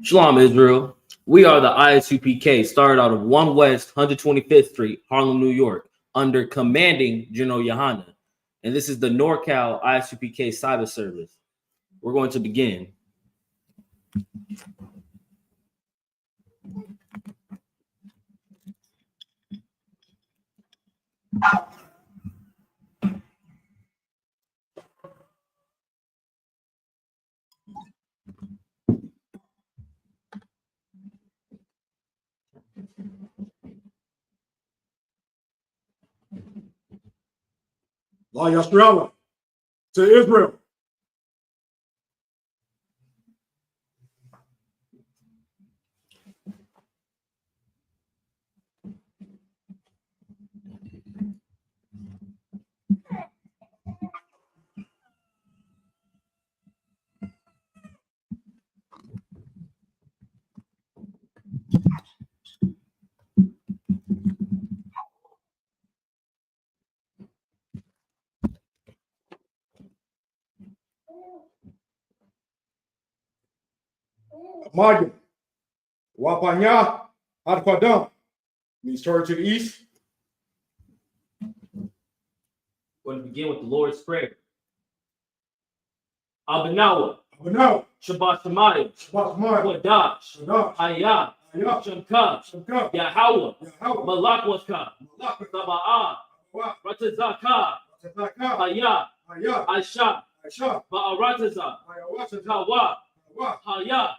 Shalom, Israel. We are the ISUPK, started out of 1 West 125th Street, Harlem, New York, under commanding General Yahannah. And this is the NorCal ISUPK Sabbath service. We're going to begin. La Yashrala to Israel. Amaya, Wapanya, Adkwadam means turn to the east. We're going to begin with the Lord's Prayer. Abanawa, Shabbat Shemayim, Wadash, Hayah, Shemka, Yahweh, Malak Waska, Saba'ah, Ratazaka, Hayah, Aisha, Ba'arataza, Kawa, Hayah,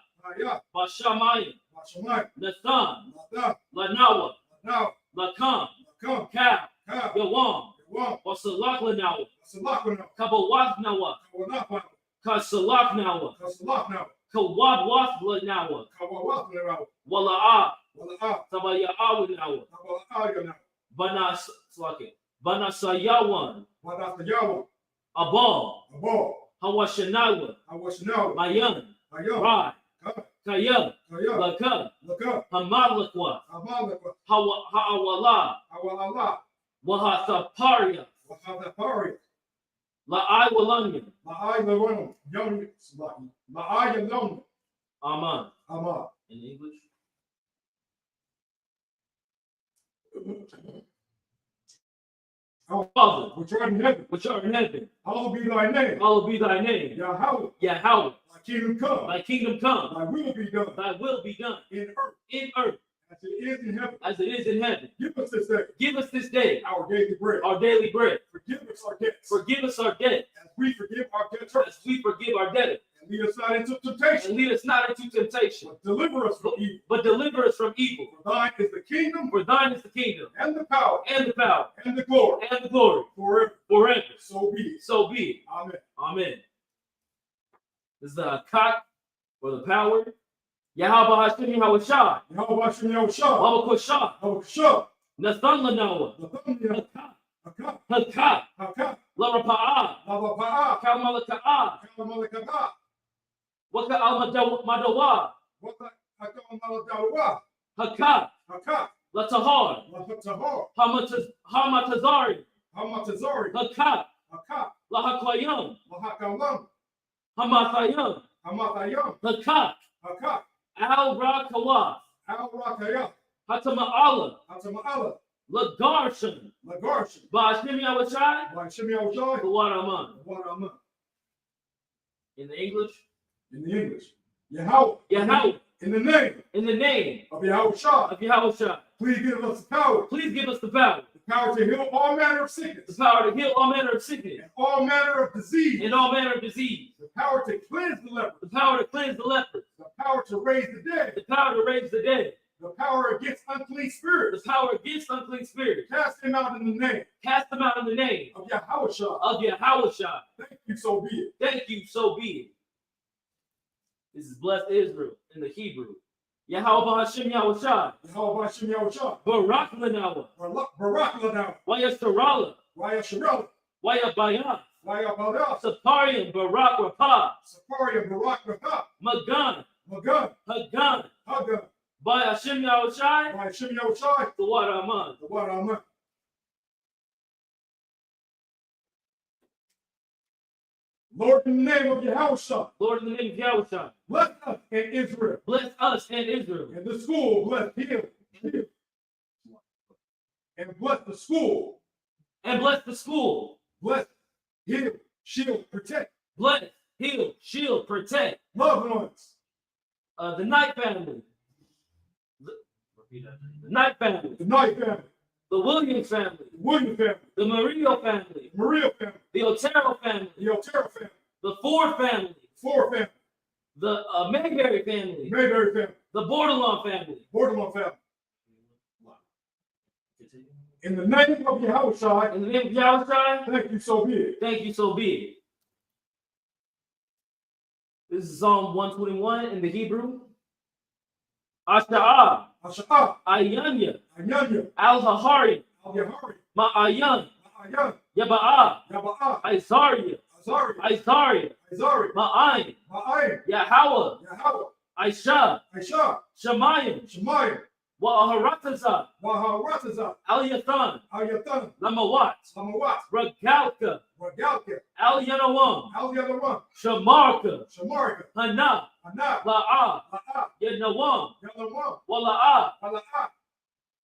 Bashamayim, Nathan, Lanawa, Lakam, Kab, Yawam, Wasalak Lanawa, Kabawat Nawa, Kasalak Nawa, Kawab Wasp Lanawa, Wala'ah, Sabaya'aw Nawa, Banasayawan, Abal, Hawashanawa, Mayan, Rai, Kayab, Laka, Hamalakwa, Ha'awala, Wahasaparia, La'ai Walanya, Aman. In English? Our Father, which art in heaven, hallowed be thy name. Hallowed be thy name. Yahweh, Thy kingdom come. Thy kingdom come. Thy will be done. Thy will be done. In earth. As it is in heaven. As it is in heaven. Give us this day. Give us this day. Our daily bread. Our daily bread. Forgive us our debts. Forgive us our debt. As we forgive our debtors. As we forgive our debtors. And lead us not into temptation. And lead us not into temptation. But deliver us from evil. But deliver us from evil. For thine is the kingdom. For thine is the kingdom. And the power. And the power. And the glory. And the glory. Forever. Forever. So be it. So be it. Amen. Amen. This is the cock or the power. Yahweh Hashem Yahweh Yahweh Hashem Yahushua. Wabakoshah. Yahushua. Nathan Lanawa. Hakak. Larapa'ah. Kalmalaka'ah. Waka al-Madawa. Hakak. Latahar. Hamatazari. Hakak. Lahakwayam. Hamathayam. Hakak. Al-Rakawa. Hatama'ala. Lagarshan. Ba'ashim Yawashai. Waraman. In the English? Yahweh. In the name of Yahushua. Please give us the power. Please give us the power. The power to heal all manner of sickness. The power to heal all manner of sickness. And all manner of disease. And all manner of disease. The power to cleanse the lepers. The power to cleanse the lepers. The power to raise the dead. The power to raise the dead. The power against unclean spirits. The power against unclean spirits. Cast them out in the name. Cast them out in the name of Yahushua. Thank you, so be it. Thank you, so be it. This is blessed Israel in the Hebrew. Yahweh Hashem Yahushua. Barak Lanawa. Waya Sarala. Waya Bayah. Saparian Barak Rapah. Magan. Hagan. By Hashem Yahushai. The water Aman. Lord, in the name of Yahushua. Lord, in the name of Yahushua. Bless us. and Israel. Bless us and Israel. And the school, bless him. And bless the school. And bless the school. Bless, heal, shield, protect. Bless, heal, shield, protect. Loved ones. The Knight family. The Knight family. The Knight family. The Williams family. The Williams family. The Murillo family. The Maria family. The Otero family. The Otero family. The Ford family. Ford family. The Mayberry family. Mayberry family. The Bordelon family. Bordelon family. In the name of Yahushua, In the name of Yahweh, thank you, so be it. thank you, so be it. This is Psalm 121 in the Hebrew. Asha'ah, Asha'ah, Ayanya, Anyanya, Al-Hahari, Al-Yahari, Ma'ayan, Ma'ayan, Yaba'ah, Yaba'ah, Isariah, Azari, Isariah, Azari, Ma'ayin, Ma'ayin, Yahweh, Yahweh, Aisha, Aisha, Shemayim, Shemayim, Wa'aharatazah, Waharatazah, Al-Yathan, Al-Yatan, Lamawat, Samawat, Ragalka, Ragalka, Al-Yanawam, Al-Yanawan, Shamarka, Shamarka, Hana, Anah, La'ah, La'ah, Yanawam, Yanawan, Wala'ah, Hala'ah,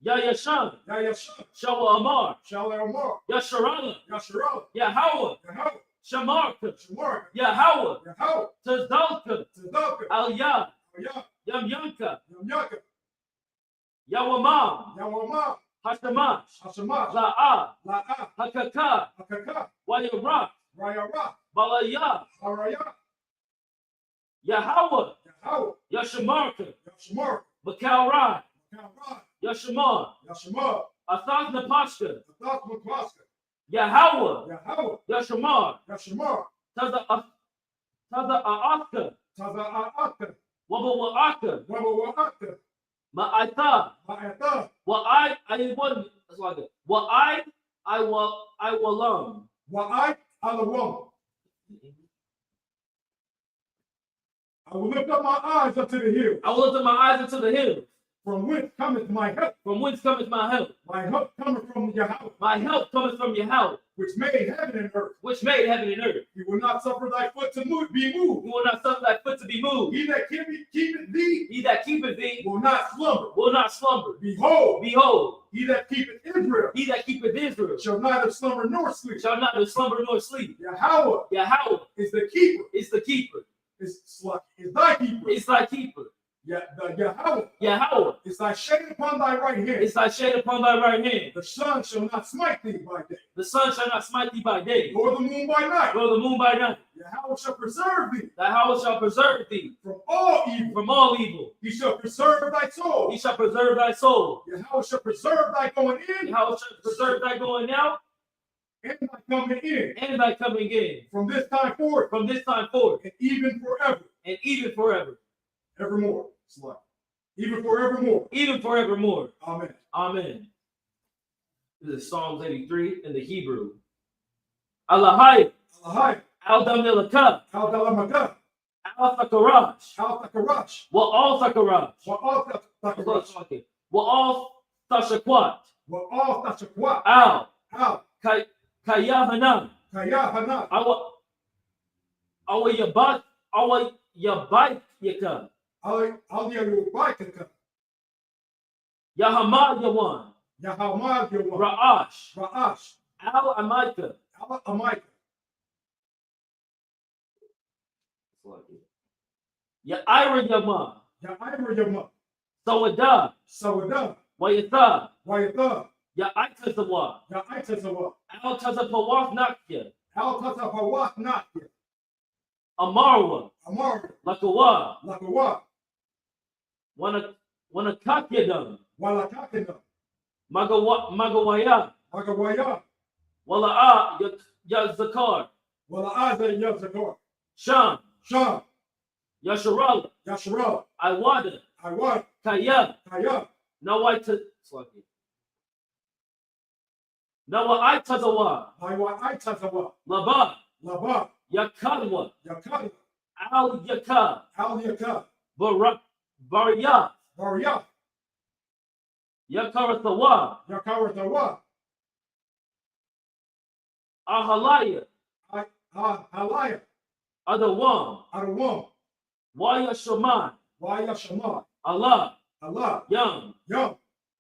Yayashan, Yayashan, Shawa Amar, Shalamar, Yasharala, Yasharal, Yahweh, Yahweh, Shamarka, Shamarka, Yahweh, Yahweh, Tazalka, Tzedakah, Al-Yah, Yah, Yamyanka, Yamyaka, Yawamam, Yawama, Hashamash, Hashamash, La'ah, La'ah, Hakaka, Hakaka, Wayarak, Rayara, Balayah, Haraya, Yahweh, Yahweh, Yashamarka, Yashamar, Bakalrai, Kalra, Yashamar, Yashamar, Athas Napashka, Athak Makwaska, Yahweh, Yahweh, Yashamar, Yashamar, Taza Aaska, Taza'aka, Wabawa'aka, Wabawaaka, Ma'aita, Ma'ata, I want that's like it. I will Wa'ai, Alawam. I will lift up my eyes up to the hill. I will lift up my eyes into the hills. From whence cometh my help? From whence cometh my help? My help cometh from Yahweh, My help cometh from Yahweh, which made heaven and earth. which made heaven and earth. He will not suffer thy foot to be moved. You will not suffer thy foot to be moved. He that keepeth thee He that keepeth thee will not slumber. will not slumber. Behold, Behold, he that keepeth Israel he that keepeth Israel shall neither slumber nor sleep. shall not slumber nor sleep. Yahweh Yahweh is the keeper. is the keeper. Is thy keeper. It's thy keeper. Yahweh Yahweh is thy shade upon thy right hand. is thy shade upon thy right hand. The sun shall not smite thee by day, The sun shall not smite thee by day, nor the moon by night. nor the moon by night. Yahweh shall preserve thee Yahweh shall preserve thee from all evil. from all evil. He shall preserve thy soul. He shall preserve thy soul. Yahweh shall preserve thy going in Yahweh shall preserve thy going out and thy coming in and thy coming in from this time forth from this time forth and even forever, and even forever. evermore. Even forevermore. Even forevermore. Amen. Amen. This is Psalms 83 in the Hebrew. Alahai, Alahai, Al-Damilaka, Al-Dalamaka, Al-Thakarash, Al-Takarash, Wa'al-Thakarash, Wa'al-Takarash, Wa'al-Tashakwat, Wa'al-Tashakwa, Al, Al, Kayahana, Kayahana, Awa Yabayka, Al-Yalubaikaka, Yahamad Yawan, Yahamad Yawan, Ra'ash, Ra'ash, Al-Amaika, Al-Amaika, Ya'ira Yama, Ya'ira Yama, Sawada, Sawada, Wayatha, Wayatha, Ya'itazawa, Ya'itazawa, Al-Tazapawaf Nakya, Al-Tatapawat Nakya, Amarwa, Amar, Lakawa, Lakawa, Wanakakyadam, Walakakina, Magawaya, Magawaya, Wala'a Yazakar, Wala'aza Yazakor, Sham, Sham, Yasharala, Yashara, Iwada, Iwad, Kaya, Kaya, Nawaitazawa, Iwa'itazawa, Laba, Laba, Yakalwa, Yakali, Al Yaka, Al-Yaka, Barya, Barya, Yakarathawa, Yakarathawa, Ahalaya, Halaya, Adawam, Adawam, Wayashaman, Wayashaman, Allah, Allah, Yum, Yum,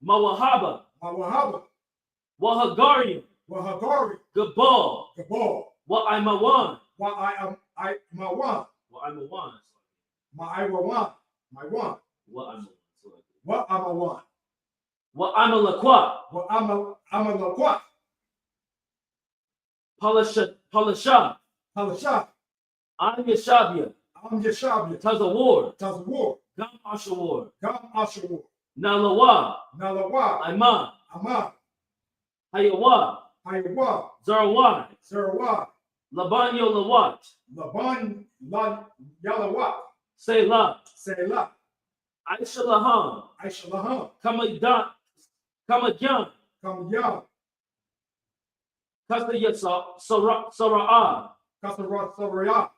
Mawahaba, Mawahaba, Wahagarian, Wahagari, Gabal, Gabal, Wa'aimawan, I Mawan, Wa'aimawan, Ma'aiwawan, Maiwan, Wa'aimawan, Wa'amawan, Wa'aimalaqua, Wa'amalaqua, Palasha, Palasha, I'm Yashabia, Yashabia, Tazawar, Tazawar, Gam Ashawar, Gam Ashawar, Nalawa, Nalawa, Aiman, Amman, Hayawa, Hayawa, Zarawai, Sarawat, Labanyo Lawat, Laban, Yalawat, Selah, Selah, Aisha Laham, Aishalaham, Kamadan, Kamadyan, Kamyam, Kastaya Sara'ah, Kasarat Sarayat,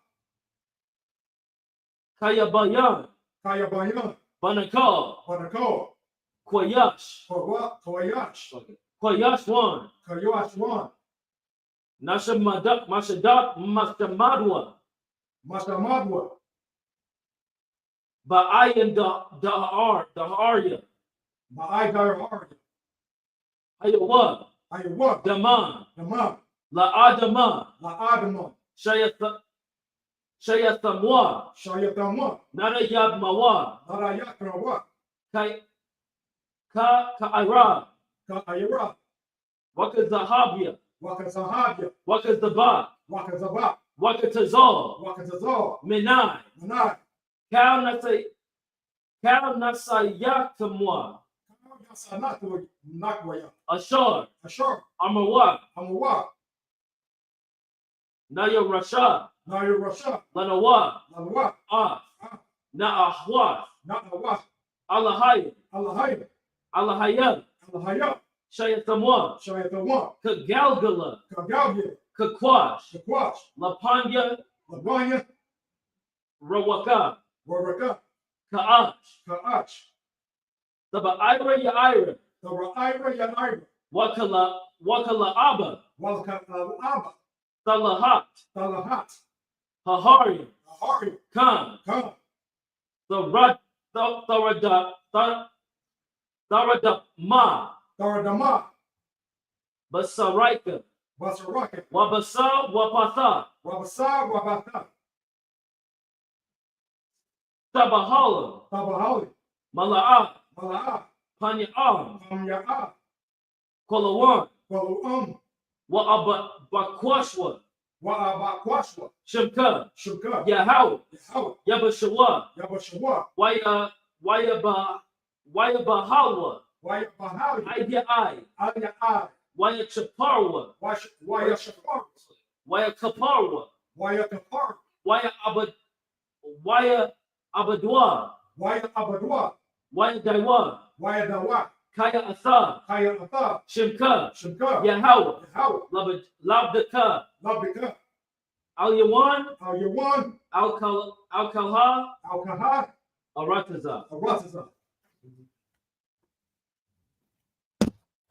Kayabayan, Kayabayan, Banakal, Banako, Kwayash, Koyash, Kwayash one, Kayosh one, Nashamadap, Mashamadwa, Mashamadwa, Ba'ayan Daharya, Ma'ai Dayar, Hayawa, Ayawa, Daman, Naman, La'adama, La'adama, Shayathamwa, Shayatama, Narayab Mawa, Narayakrawa, Ka'ira, Ka'ayra, Wakazahabia, Wakazahabia, Wakazaba, Wakazaba, Wakatazal, Wakazazal, Menai, Manai, Kal Nasayakamwa, Yasanatu, Nakwaya, Ashar, Ashar, Amawa, Amawa, Naya Rasha, Naya Rasha, Lanawa, Lanwa, Na'ahwa, Na'awa, Allahaya, Allahaya, Allahaya, Allahaya, Shayatamwa, Shayatama, Kagalgala, Kagavya, Kakwash, Shakwash, Lapanya, Labanya, Rawaka, Waraka, Ka'ach, Ka'ach, Taba Ira Yaira, the Ra'ira Yanaira, Wakala Abba, Walka Abba, Salahat, Talahat, Hahari, Ahari, Khan, Khan, Tharada Ma, Taradama, Basaraika, Basaraka, Wabasa, Wapatha, Wabasa, Wabata, Tabahala, Tabahali, Mala'a, Mala'a, Panya'am, Kamya'a, Kolawan, Walu'um, Wa'abakwashwa, Wa'abakwashwa, Shimka, Shuka, Yahaw, Yahaw, Yabashawa, Yabashawa, Wayabahalwa, Wayabahali, Ayai, Aya'a, Wayachaparwa, Wayashapar, Wayakaparwa, Wayakapar, Waya Abadwa, Wayabadwa, Wayadaiwa, Wayadawa, Kaya Atha, Kaya Ata, Shimka, Shuka, Yahaw, Yahaw, Labdaka, Labika, Al-Yawan, Al-Yawan, Al-Kalha, Al-Kahad, Arataza. Arataza.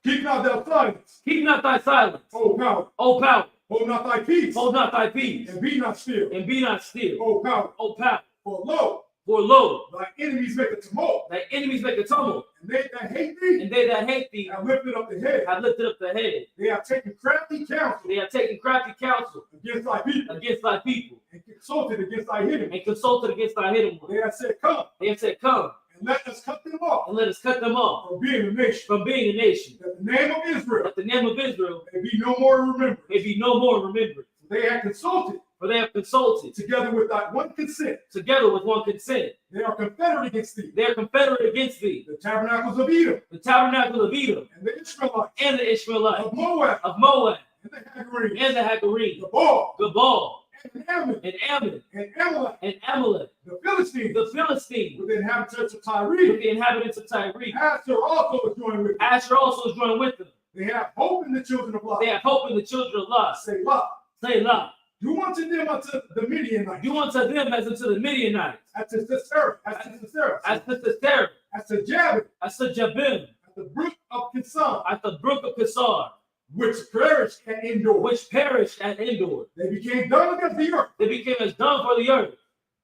Keep not thy silence, Keep not thy silence, O power. O power. Hold not thy peace, Hold not thy peace, and be not still, and be not still, O power. O power. For lo, For lo, thy enemies make a tumult, thy enemies make a tumult, and they that hate thee and they that hate thee have lifted up the head. have lifted up the head. They have taken crafty counsel They have taken crafty counsel against thy people, against thy people, and consulted against thy hidden. and consulted against thy hidden one. They have said, come, They have said, come, and let us cut them off and let us cut them off from being a nation, from being a nation, that the name of Israel that the name of Israel may be no more remembered. may be no more remembered. They have consulted For they have consulted together with thy one consent. together with one consent. They are confederate against thee, They are confederate against thee, the tabernacles of Edom, the tabernacle of Edom, and the Israelites, and the Ishmaelites, of Moab, of Moab, and the Hagarenes, and the Hagarenes, the Baal, Gabal, and Ammon, and Ammon, and Amalek, and Amalek, the Philistines, the Philistines, with the inhabitants of with Tyre. the inhabitants of Tyre. Asher also is joined with them. Asher also is joined with them. They have hope in the children of They light. have hope in the children of Lot. Selah. Selah. Do unto them unto the Midianites, Do unto them as unto the Midianites, as to Sisera, as to Sisera, as to Sisera, as to Jabin, as to Jabin, at the brook of Kissam, at the brook of Kissar, which perished at Endor. which perished at Endor. They became dung against the earth. They became as dung for the earth.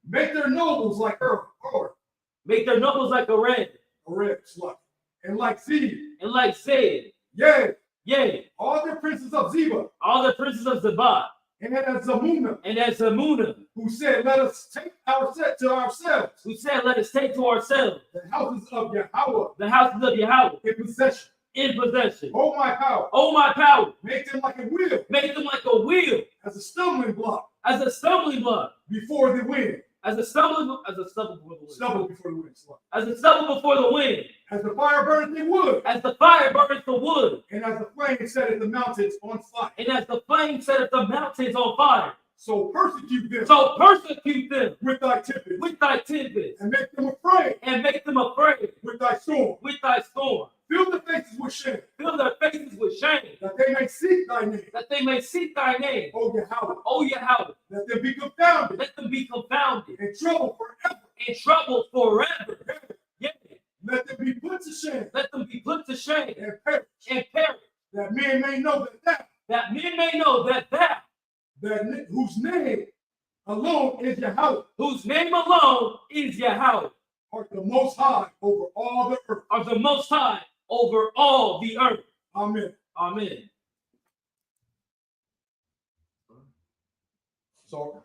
Make their nobles like her, or Make their nobles like a red, slut, and like Zeb, and like Zed. yea, Yea, all the princes of Zeba, all the princes of Zabah, and as Zamuna, and as Zamunah, who said, let us take our set to ourselves who said, let us take to ourselves the houses of Yahweh the houses of Yahweh in possession. in possession. Oh, my power, Oh, my power, make them like a wheel, make them like a wheel, as a stumbling block as a stumbling block, before the wind. as a stubble before the wind, Stumble before the wind. Slut. as a stubble before the wind, As the fire burneth in wood, as the fire burns the wood, and as the flame setteth the mountains on fire. and as the flame setteth the mountains on fire. So persecute them So persecute them with thy tempest, with thy tempest, and make them afraid and make them afraid with thy storm. with thy storm. Fill their faces with shame, Fill their faces with shame, that they may seek thy name. that they may seek thy name. O Yahweh, O Yahweh, let them be confounded let them be confounded, and troubled forever. in trouble forever. Yea, Let them be put to shame let them be put to shame and perish, and perish, that men may know that men may know that thou, whose name alone is Yahweh, whose name alone is Yahweh, art the most high over all the earth. are the most high over all the earth. Amen. Amen. So,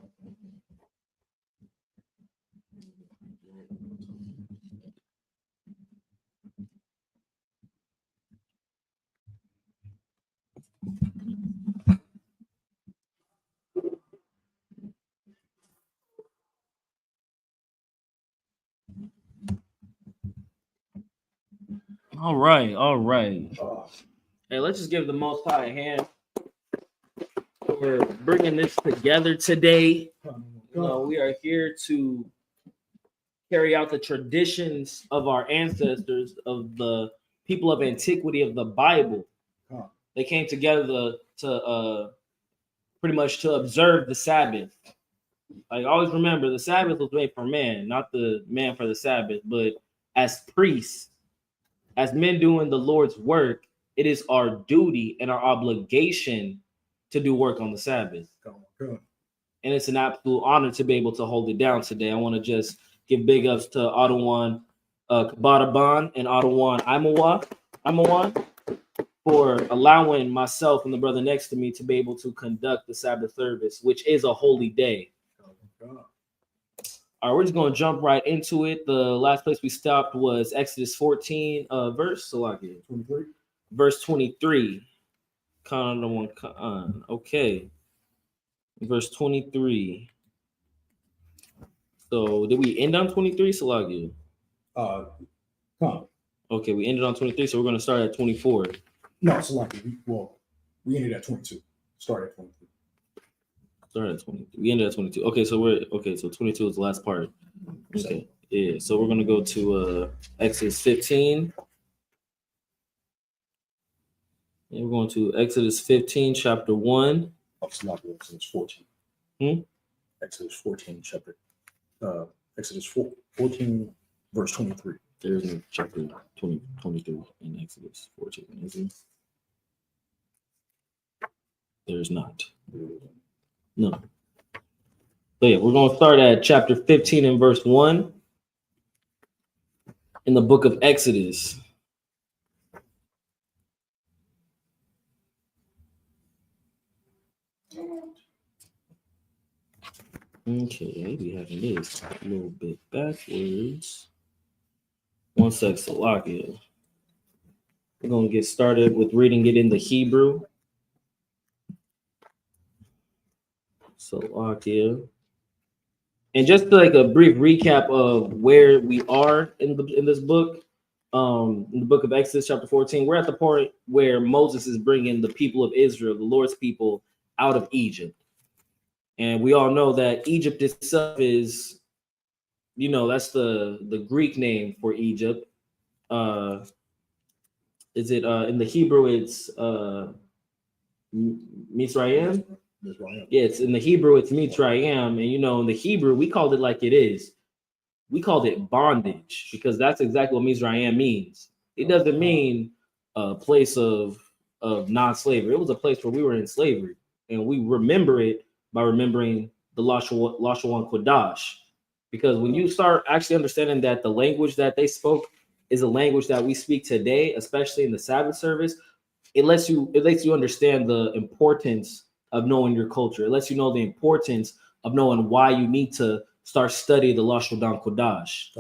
All right, all right. Hey, let's just give the Most High a hand for bringing this together today. We are here to carry out the traditions of our ancestors, of the people of antiquity of the Bible. They came together to pretty much to observe the Sabbath. Like, always remember, the Sabbath was made for man, not the man for the Sabbath. But as priests, as men doing the Lord's work, it is our duty and our obligation to do work on the Sabbath. And it's an absolute honor to be able to hold it down today. I want to just give big ups to Adawan Kabataban and Adawan Imawan for allowing myself and the brother next to me to be able to conduct the Sabbath service, which is a holy day. All right, we're just going to jump right into it. The last place we stopped was Exodus 14, verse 23. Verse 23. Okay. Verse 23. So did we end on 23, Salagia? Okay, we ended on 23, so we're going to start at 24. no, Salaki, we ended at 22. Started at 23. Started at 22. We ended at 22. Okay, so 22 is the last part. Okay. Yeah, so we're going to go to Exodus 15. And we're going to Exodus 15, chapter 1. Salaki, Exodus 14. Exodus 14, Exodus 14, verse 23. There's no chapter 23 in Exodus 14, is there? There's not. No. So yeah, we're going to start at chapter 15 and verse 1 in the book of Exodus. Okay, we having this a little bit backwards. One sec, Salakia. We're going to get started with reading it in the Hebrew. Salakia. And just like a brief recap of where we are in this book, in the book of Exodus chapter 14, we're at the point where Moses is bringing the people of Israel, the Lord's people, out of Egypt. And we all know that Egypt itself is, that's the Greek name for Egypt. Is it in the Hebrew? It's Mitzrayim. Yeah, it's in the Hebrew. It's Mitzrayim, and in the Hebrew we called it like it is. We called it bondage because that's exactly what Mitzrayim means. It doesn't mean a place of non-slavery. It was a place where we were in slavery, and we remember it by remembering the Lashawan Kodash, Because when you start actually understanding that the language that they spoke is a language that we speak today, especially in the Sabbath service, it lets you understand the importance of knowing your culture. It lets you know the importance of knowing why you need to start studying the Lashon Kodash.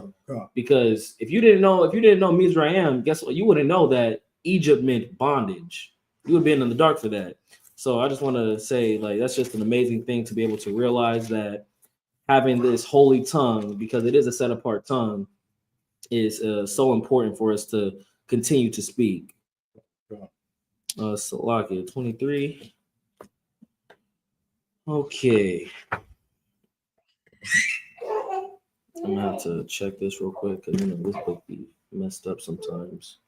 Because if you didn't know Mizraim, guess what? You wouldn't know that Egypt meant bondage. You would have been in the dark for that. So I just want to say, like, that's just an amazing thing to be able to realize that having this holy tongue, because it is a set apart tongue, is so important for us to continue to speak. Salakia 23. Okay. I'm gonna have to check this real quick because this book be messed up sometimes.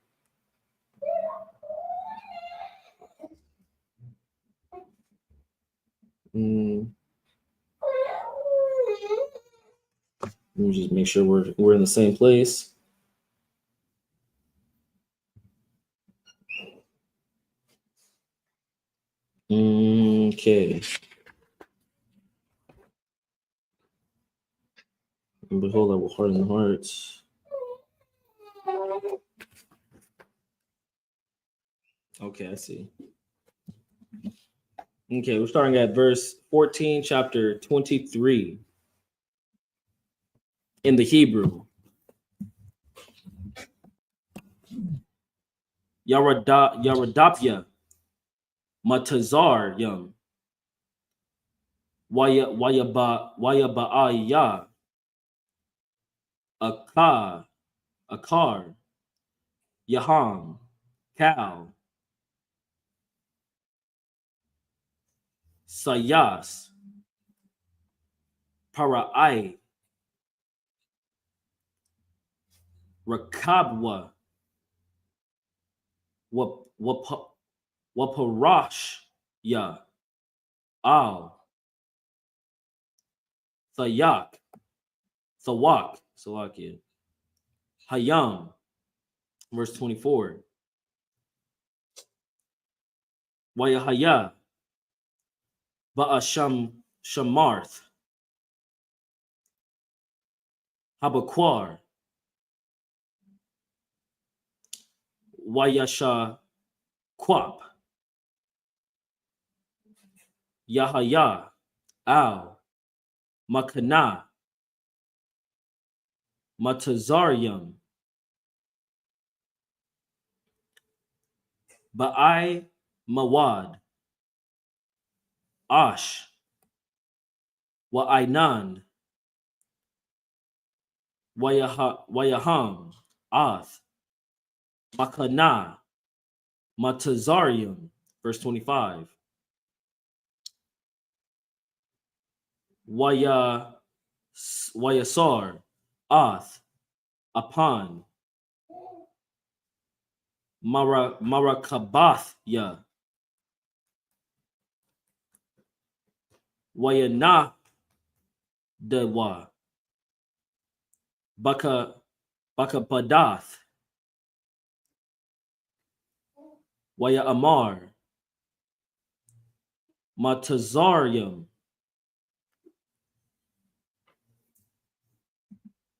Let me just make sure we're in the same place. Okay. And behold, I will harden the hearts. Okay, I see. Okay, we're starting at verse 14, chapter 23 in the Hebrew. Yaradapya Matazar Yum Wayaba'aya Akar Yaham Kal Sayas Para'ai Rakabwa Waparash Ya Al Sayak Sawak Salakia Hayam, verse 24. Wayahaya Ba'asham Shamarth Habakwar Wayasha Kwap Yahaya Al Makana Matazarium Ba'ai Mawad Ash Wa'ainan Wayaham Ath Makana Matazarium, verse 25. Wayasar Ath Apan Marakabath Ya Wayana Dewa Bakapadath Waya Amar Matazarium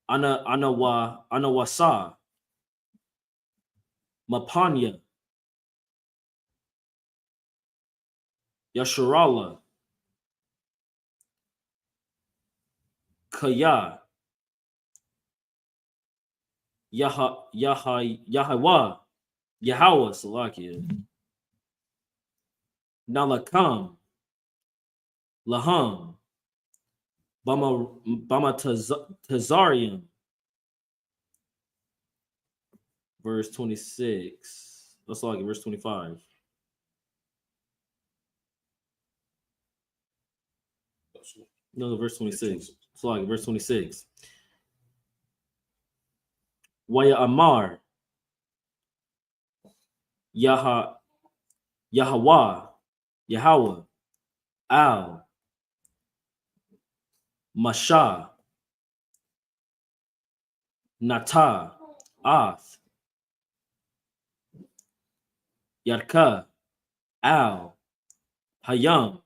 Anawasa Mapanya Yasharala Kaya Yahweh Salakia Nalakam Laham Bama Tazarium, verse 26. Let's like verse 25. No, verse 26. It's like verse 26. Waya Amar Yahweh Al Masha Nata Ath Yarka Al Hayam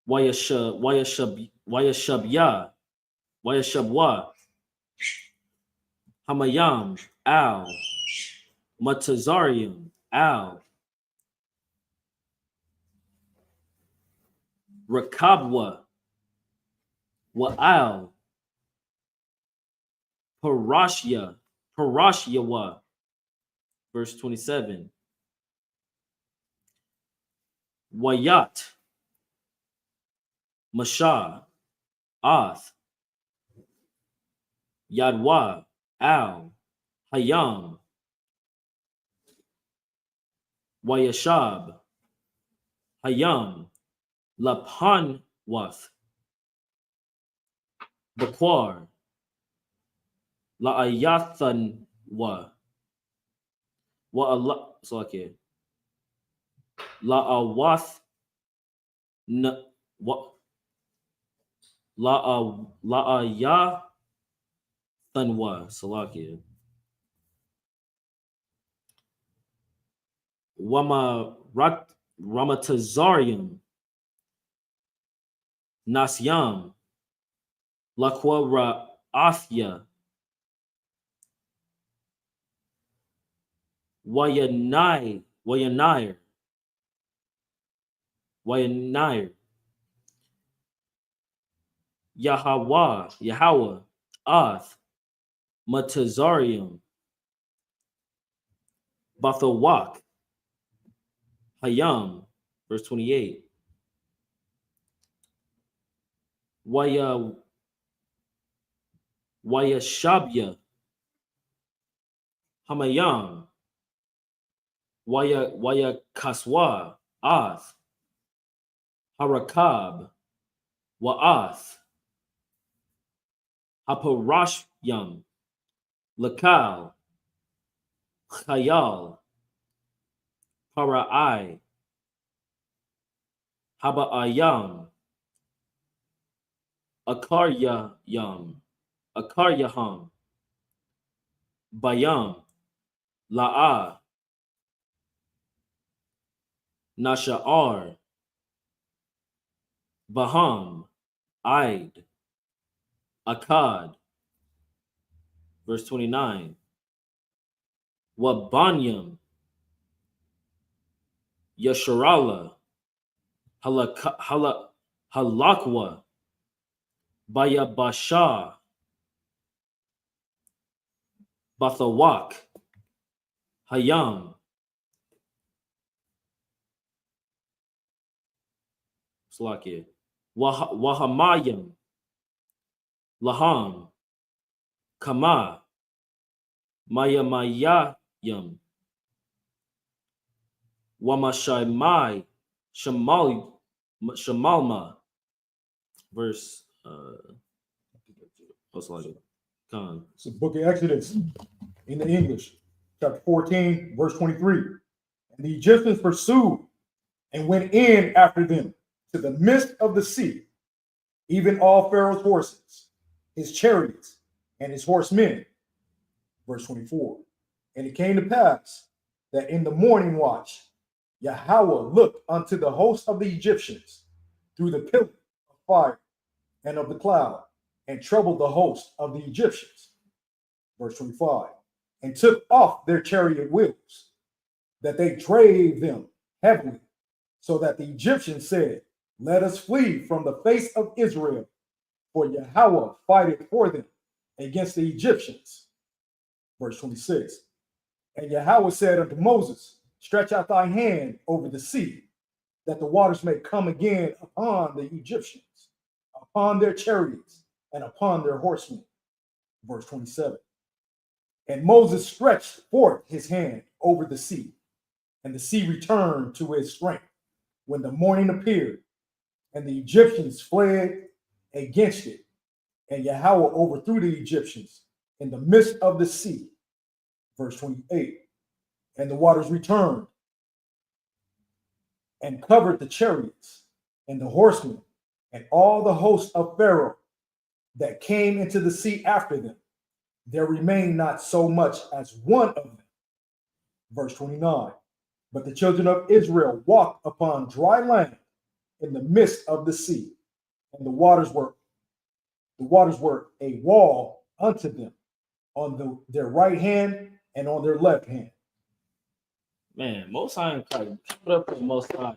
Wayashabya Wayashabwa, Hamayam, Al, Matazarium, Al, Rakabwa, Wa'al, Parashyawa, verse 27. Wayat, Mashah, Ath, Yadwa, Al, Hayam, Wayashab, Hayam, Lapanwath, Bakwar, La'ayathanwa, La'awath, La'ayathanwa, Salakia. Ramatazarium, Nasyam, Lakwa Ra'athya, Wayanair, Yahweh, Ath, Matazarium, Bathawak, Hayam, verse 28. Wayashabya, Hamayam, Kaswa, Ath, Harakab, Wa'ath, Haparashyam, Lakal, Chayal, Para'ai, Haba'ayam, Akaryaham, Bayam, La'a, Nasha'ar, Baham, Aid, Akkad, verse 29. Wabanyam, Yasharala, Halakwa, Bayabasha, Bathawak, Hayam, Slakia, Wahamayam, Laham, Kama, Mayamayayam, Wamashai, Shamalma, verse what's like it? It's the book of Exodus in the English, chapter 14, verse 23. And the Egyptians pursued and went in after them to the midst of the sea, even all Pharaoh's horses, his chariots, and his horsemen. Verse 24. And it came to pass that in the morning watch, Yahweh looked unto the host of the Egyptians through the pillar of fire and of the cloud, and troubled the host of the Egyptians. Verse 25. And took off their chariot wheels, that they drave them heavily, so that the Egyptians said, Let us flee from the face of Israel, for Yahweh fighteth for them against the Egyptians. Verse 26. And Yahweh said unto Moses, Stretch out thy hand over the sea, that the waters may come again upon the Egyptians, upon their chariots, and upon their horsemen. Verse 27. And Moses stretched forth his hand over the sea, and the sea returned to its strength when the morning appeared, and the Egyptians fled against it, and Yahweh overthrew the Egyptians in the midst of the sea. Verse 28. And the waters returned and covered the chariots and the horsemen and all the hosts of Pharaoh that came into the sea after them. There remained not so much as one of them. Verse 29. But the children of Israel walked upon dry land in the midst of the sea, and the waters were the waters were a wall unto them on their right hand and on their left hand. Man, Most High, like, put up with Most High.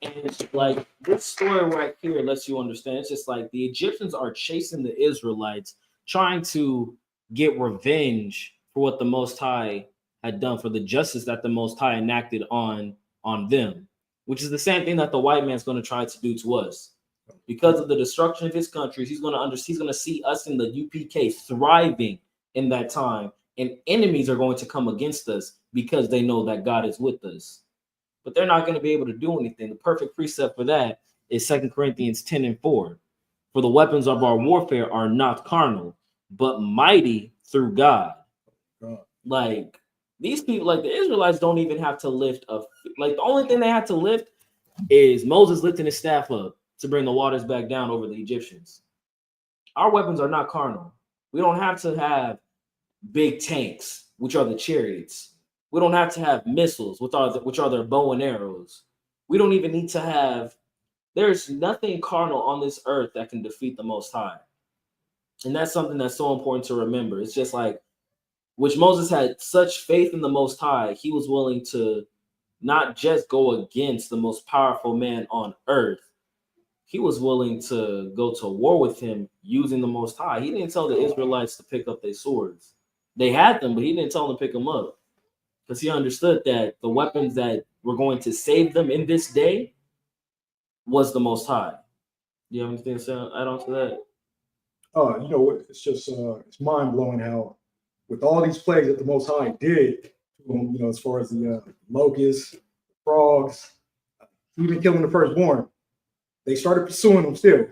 And it's like this story right here lets you understand. It's just like the Egyptians are chasing the Israelites, trying to get revenge for what the Most High had done, for the justice that the Most High enacted on them, which is the same thing that the white man's going to try to do to us. Because of the destruction of his countries, he's going to see us in the UPK thriving in that time, and enemies are going to come against us because they know that God is with us. But they're not going to be able to do anything. The perfect precept for that is 2 Corinthians 10:4. For the weapons of our warfare are not carnal, but mighty through God. Like these people, like the Israelites, don't even have to lift up. Like the only thing they had to lift is Moses lifting his staff up to bring the waters back down over the Egyptians. Our weapons are not carnal. We don't have to have big tanks, which are the chariots. We don't have to have missiles, which are their bow and arrows. We don't even need to have. There's nothing carnal on this earth that can defeat the Most High, and that's something that's so important to remember. It's just like, which Moses had such faith in the Most High, he was willing to not just go against the most powerful man on earth. He was willing to go to war with him using the Most High. He didn't tell the Israelites to pick up their swords. They had them, but he didn't tell them to pick them up, because he understood that the weapons that were going to save them in this day was the Most High. Do you have anything to add on to that? You know, it's just it's mind blowing how, with all these plagues that the Most High did to them, you know, as far as the locusts, frogs, even killing the firstborn, they started pursuing them still,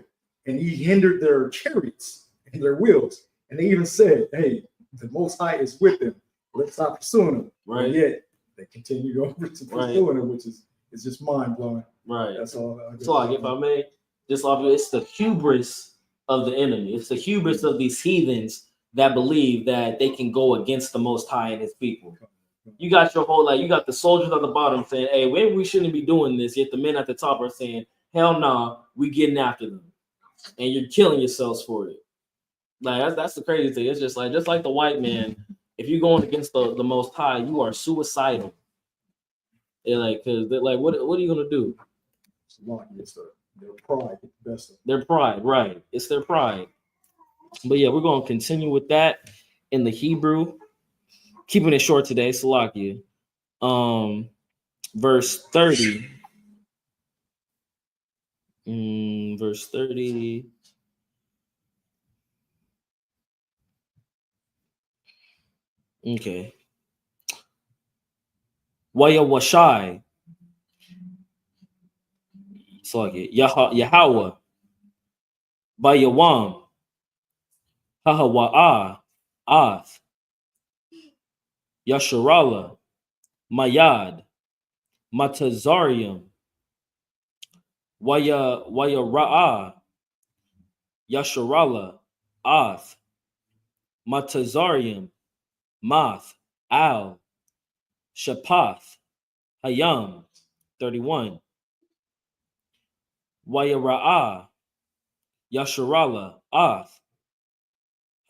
and he hindered their chariots and their wheels. And they even said, "Hey, the Most High is with them. Let's stop pursuing them." Right. And yet they continued over to pursuing them, which is just mind blowing. Right. That's all. So, like, if I may, just it's the hubris of the enemy. It's the hubris of these heathens that believe that they can go against the Most High and his people. You got your whole, like, you got the soldiers at the bottom saying, "Hey, maybe we shouldn't be doing this." Yet the men at the top are saying, "Hell nah, we getting after them," and you're killing yourselves for it. Like that's the crazy thing. It's just like the white man. If you're going against the Most High, you are suicidal. They're like, because they're like, what are you gonna do? It's their pride. Their pride, right? It's their pride. But yeah, we're gonna continue with that in the Hebrew. Keeping it short today, Salakia. Verse 30. Verse 30. Okay. Waya Washai. Salakia. Yahweh. Bayawam. Hahawa'a. Ath. Yasharala. Mayad. Matazarium. Waya Ra'a. Yasharala. Ath. Matazarium. Math. Al. Shapath. Hayam. 31. Wayara'a. Yasharala. Ath.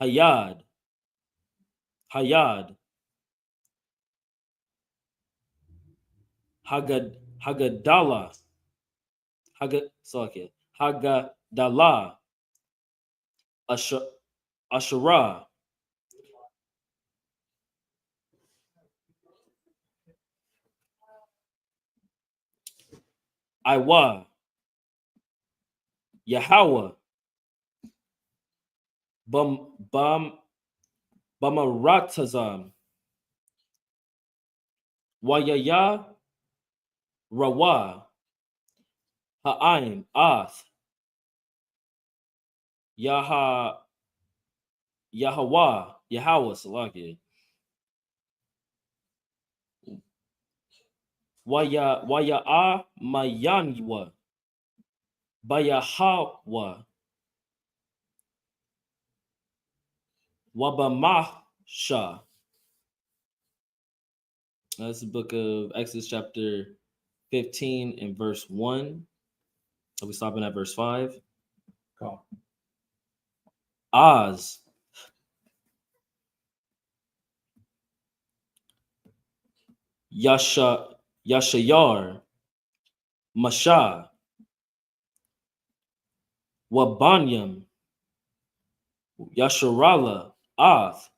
Hayad. Hagadala. Hagadala. Ashara. Iwa. Yahweh. Bamaratazam. Wayaya. Rawa. Ha'aim. Ath. Yahweh. Salaki. Waya Mayanwa. Bayahawa. Wabamasha. That's the book of Exodus chapter 15 and verse 1. Are we stopping at verse 5? Cool. Az, Yashayar, Masha, Wabanyam, Yasharala, Ath,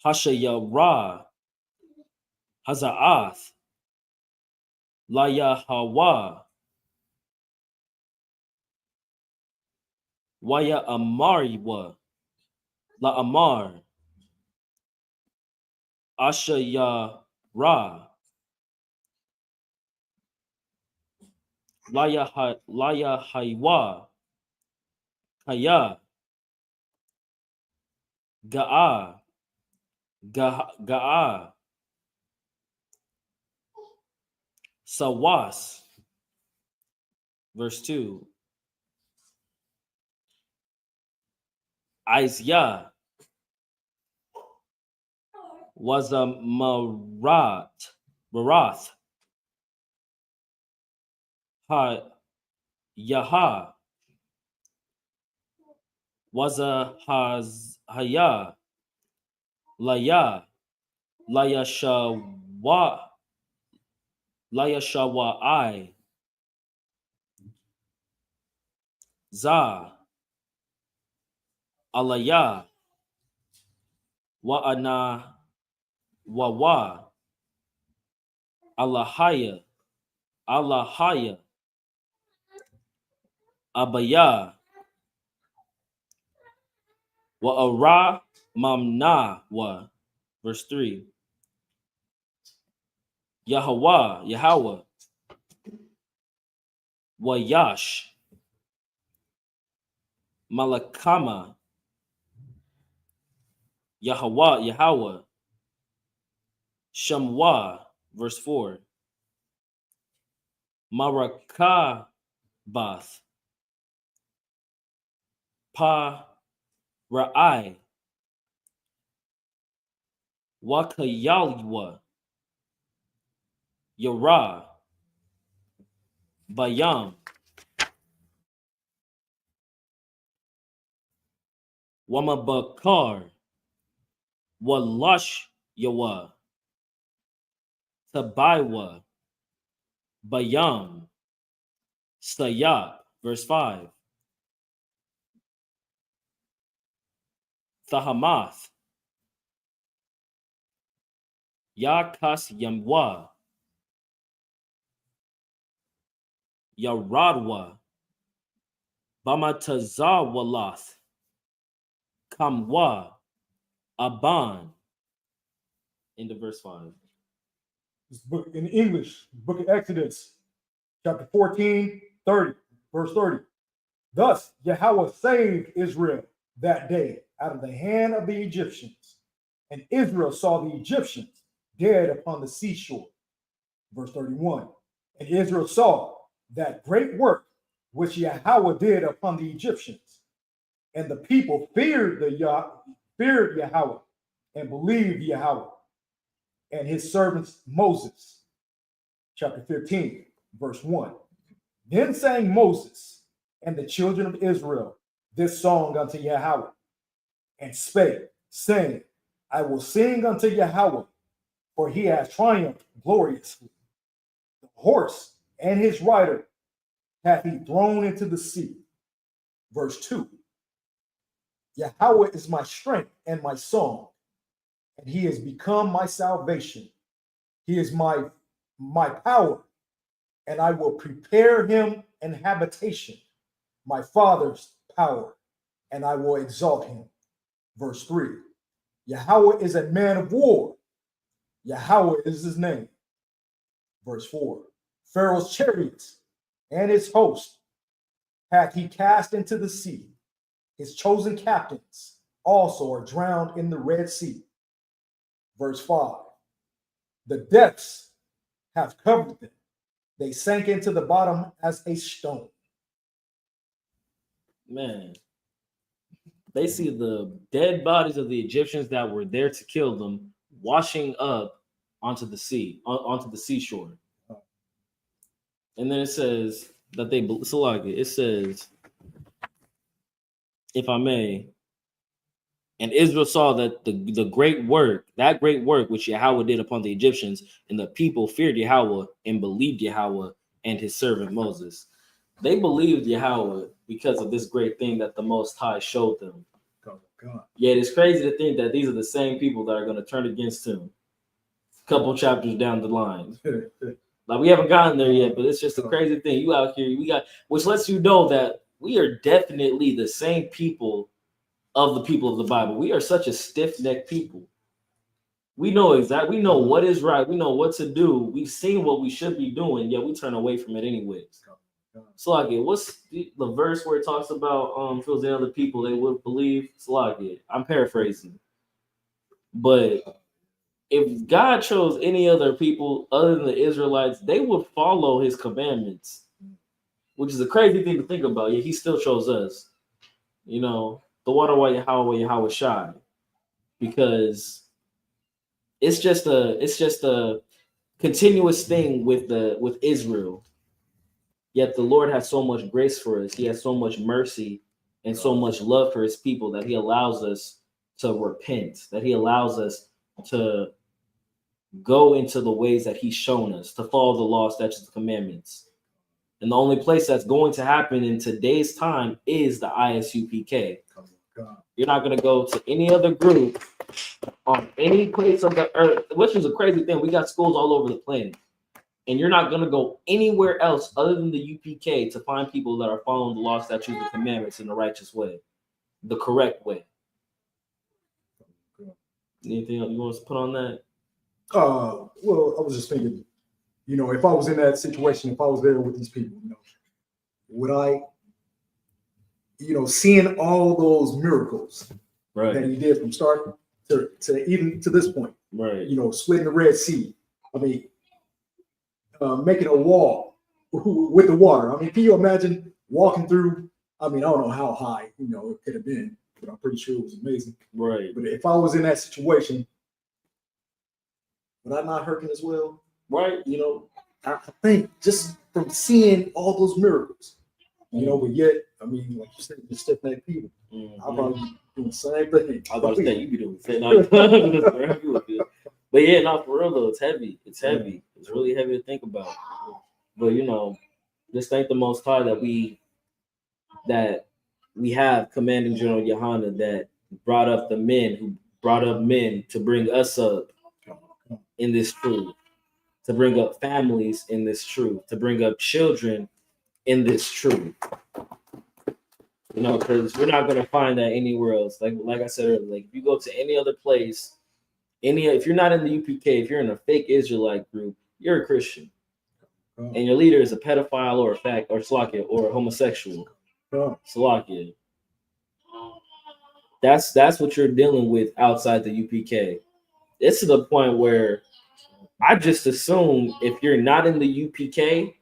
Hashayara, Hazaath, Layahawa, Waya Amariwa, La Amar, Ashayara, Laya Haiwa, Kaya, Ga'a, Ga'a, Sawas. Verse 2. Isaiah was a Marath, Ha Yaha was a Haya, Laya, Layashawa, Layashawai, Za, Alaya, Wa'ana, Wawa, Alahaya, Alahaya, Abaya, Wa'ara, Mamna, Wa. Verse 3. Yahweh, Wayash, Malakama, Yahweh, Shamwa, verse 4. Marakabath, Pa Ra'ai, Wakayalwa, Yara, Bayam, Wamabakar, Walash Yawa, Tabaiwa, Bayam, Sayat, verse 5. Thahamath, Yakas Yamwa, Yaradwa, Bamatazawalath, Kamwa, Aban. Into verse 5. This book in English, book of Exodus, chapter 14, 30, verse 30. Thus Yahweh saved Israel that day out of the hand of the Egyptians, and Israel saw the Egyptians dead upon the seashore. Verse 31. And Israel saw that great work which Yahweh did upon the Egyptians, and the people feared Yahweh and believed Yahweh and his servants Moses. Chapter 15, verse 1. Then sang Moses and the children of Israel this song unto Yahweh, and spake, saying, I will sing unto Yahweh, for he has triumphed gloriously. The horse and his rider hath he thrown into the sea. Verse 2. Yahweh is my strength and my song, and he has become my salvation. He is my power, and I will prepare him an habitation, my father's power, and I will exalt him. Verse 3. Yahweh is a man of war. Yahweh is his name. Verse 4. Pharaoh's chariots and his host hath he cast into the sea. His chosen captains also are drowned in the Red Sea. Verse 5. The depths have covered them. They sank into the bottom as a stone. Man, they see the dead bodies of the Egyptians that were there to kill them washing up onto the sea, onto the seashore. And then it says that it says, if I may, And Israel saw that the great work, which Yahweh did upon the Egyptians, and the people feared Yahweh and believed Yahweh and his servant Moses. They believed Yahweh because of this great thing that the Most High showed them. Oh, God. Yet it's crazy to think that these are the same people that are going to turn against him a couple chapters down the line. Like, we haven't gotten there yet, but it's just a crazy thing. You out here, which lets you know that we are definitely the same people of the people of the Bible. We are such a stiff-necked people. We know what is right. We know what to do. We've seen what we should be doing, yet we turn away from it anyways. Slagia, what's the verse where it talks about if it was the other people they would believe? Slagia, I'm paraphrasing. But if God chose any other people other than the Israelites, they would follow his commandments, which is a crazy thing to think about. Yet he still chose us. You know, the water why Yahweh shy, because it's just a continuous thing with Israel. Yet the Lord has so much grace for us. He has so much mercy and so much love for his people that he allows us to repent, that he allows us to go into the ways that he's shown us, to follow the law, statutes, and commandments. And the only place that's going to happen in today's time is the ISUPK. You're not going to go to any other group on any place of the earth, which is a crazy thing. We got schools all over the planet. And you're not going to go anywhere else other than the UPK to find people that are following the law, statutes, and commandments in the righteous way, the correct way. Anything else you want to put on that? Well, I was just thinking, you know, if I was in that situation, if I was there with these people, you know, would I, you know, seeing all those miracles that he did from start to even to this point, right? You know, splitting the Red Sea. I mean, making a wall with the water. I mean, can you imagine walking through? I mean, I don't know how high, you know, it could have been, but I'm pretty sure it was amazing. Right. But if I was in that situation, would I not hurting as well? Right. You know, I think just from seeing all those miracles, you know, but yet, I mean, like you said, the stiff-necked people, I'll probably be doing the same thing. I was about to say, you be doing the same. But yeah, not for real though. It's heavy. It's heavy. It's really heavy to think about. But you know, just thank the Most High that we have Commanding General Yahannah that brought up the men who brought up men to bring us up in this truth, to bring up families in this truth, to bring up children in this truth. You know, because we're not gonna find that anywhere else. Like I said earlier, like if you go to any other place. If you're not in the UPK, if you're in a fake Israelite group, you're a Christian, and your leader is a pedophile or Salakia or a homosexual. Salakia. That's what you're dealing with outside the UPK. It's to the point where I just assume if you're not in the UPK,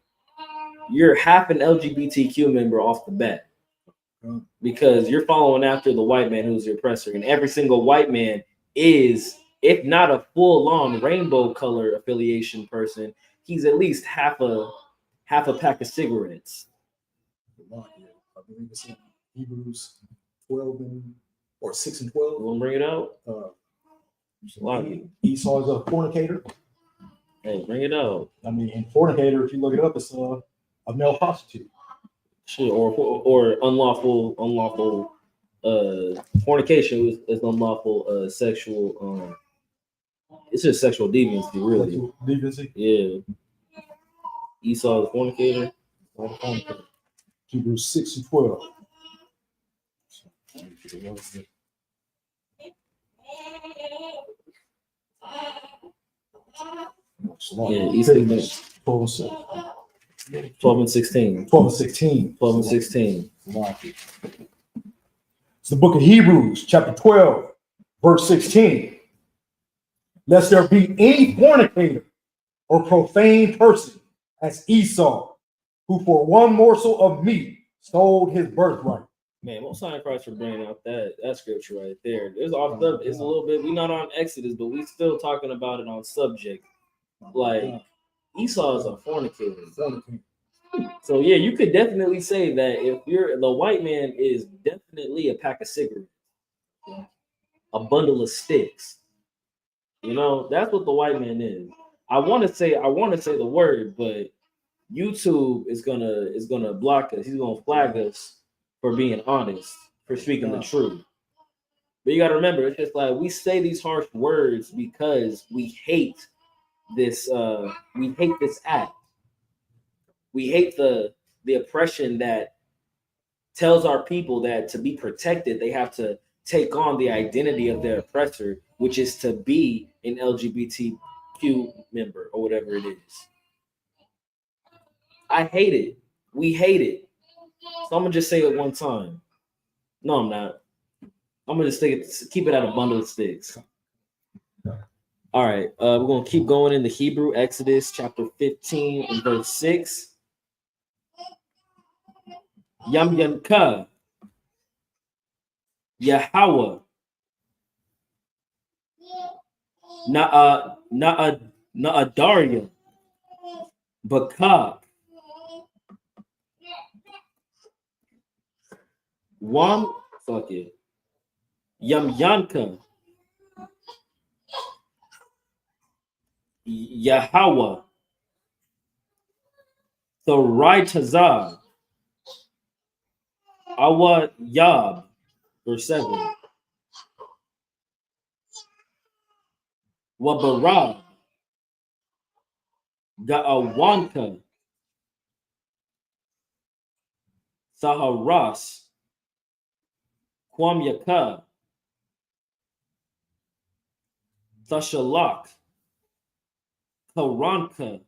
you're half an LGBTQ member off the bat, because you're following after the white man who's the oppressor, and every single white man is, if not a full-on rainbow color affiliation person, he's at least half a pack of cigarettes. I believe it's in Hebrews 12 or 6 and 12. You want to bring it out? Esau is a fornicator. Hey, bring it out. I mean, in fornicator, if you look it up, it's a male prostitute. Shit, or unlawful fornication is unlawful sexual. It's just sexual deviancy, really. Sexual deviancy? Yeah. Esau the fornicator. Hebrews 6 and 12. Yeah, Esau 12 and 16. 12 and 16. 12 and 16. It's the book of Hebrews, chapter 12, verse 16. Lest there be any fornicator or profane person as Esau, who for one morsel of meat sold his birthright. Man, most high Christ for bringing out that scripture right there. There's all stuff. It's a little bit. We're not on Exodus, but we still talking about it on subject. Like Esau is a fornicator. So yeah, you could definitely say that if you're the white man is definitely a pack of cigarettes. a bundle of sticks. You know, that's what the white man is. I want to say the word, but YouTube is gonna block us. He's gonna flag us for being honest, for speaking the truth. But you gotta remember, it's just like we say these harsh words because we hate this act. We hate the oppression that tells our people that to be protected, they have to take on the identity of their oppressor, which is to be an LGBTQ member or whatever it is. I hate it. We hate it. So I'm gonna just say it one time. No, I'm not. I'm gonna just keep it at a bundle of sticks. All right, we're gonna keep going in the Hebrew, Exodus chapter 15 and verse 6. Yam Yanka, Yahweh, Naadaria, Bakak, Wam, fuck it, Yam Yanka, Yahweh, Thorai Tazar, Awa Yab, verse 7. Wabarab, Ga'awanka, Saharas, Kwam Yaka, Thashalak, Karanka,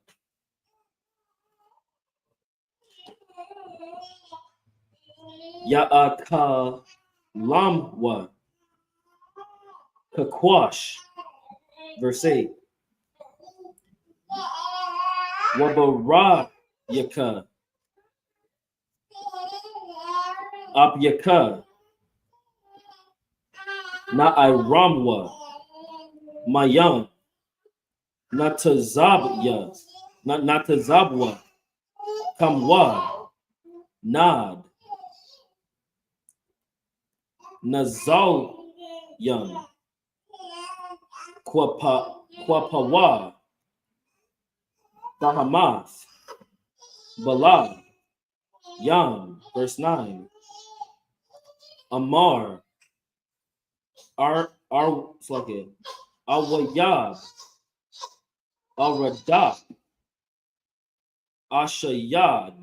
Ya'aka Lamwa, Kakwash, verse 8. Wabara Yaka, Abyaka, Na'airamwa, Mayam, Natazabya, Natazabwa, Kamwa, Nad, Nazalyam, Kwapawa, Bahamath, Bala, Yam, verse 9. Amar, Awayab, Aradak, Ashayad,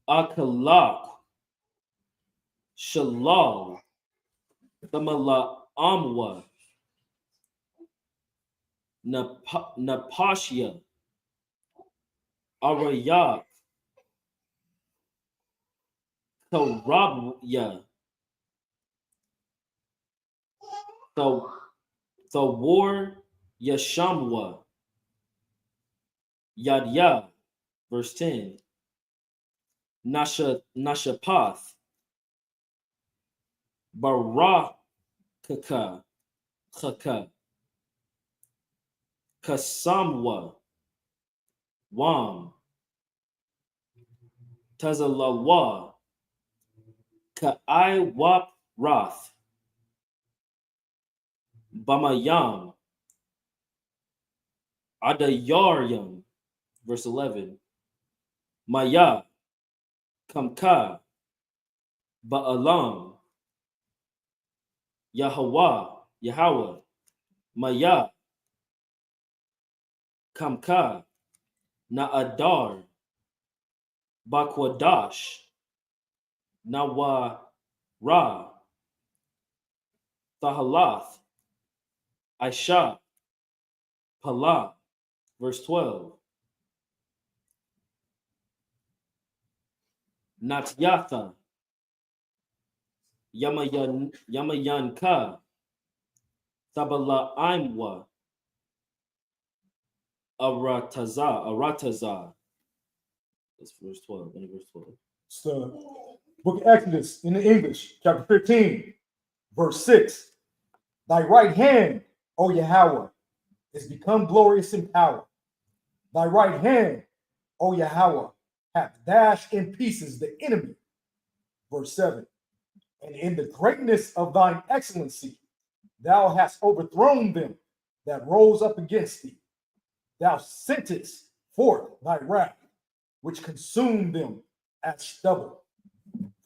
Akalak, Shalal, Tamala Amwa, Napashia, Arayak, Karabya, the war Yashamwa, Yadya, verse 10. Nashapath, Barakaka, Chaka, Kasamwa, Wam, Tazalawa, Ka'ai Wap Rath, Bamayam, Adayaryam, verse 11. Maya, Kamka, Ba'alam, Yahweh, Maya, Kamka, Na'adar, Bakwadash, Nawa Ra, Thahalath, Aisha, Pala, verse 12. Natyatha, Yamayanka, Sabala Aimwa, Arataza. That's verse 12. Verse 12. It's the book of Exodus in the English, chapter 15, verse 6. Thy right hand, O Yahweh, is become glorious in power. Thy right hand, O Yahweh, hath dashed in pieces the enemy. Verse 7. And in the greatness of thine excellency, thou hast overthrown them that rose up against thee. Thou sentest forth thy wrath, which consumed them as stubble.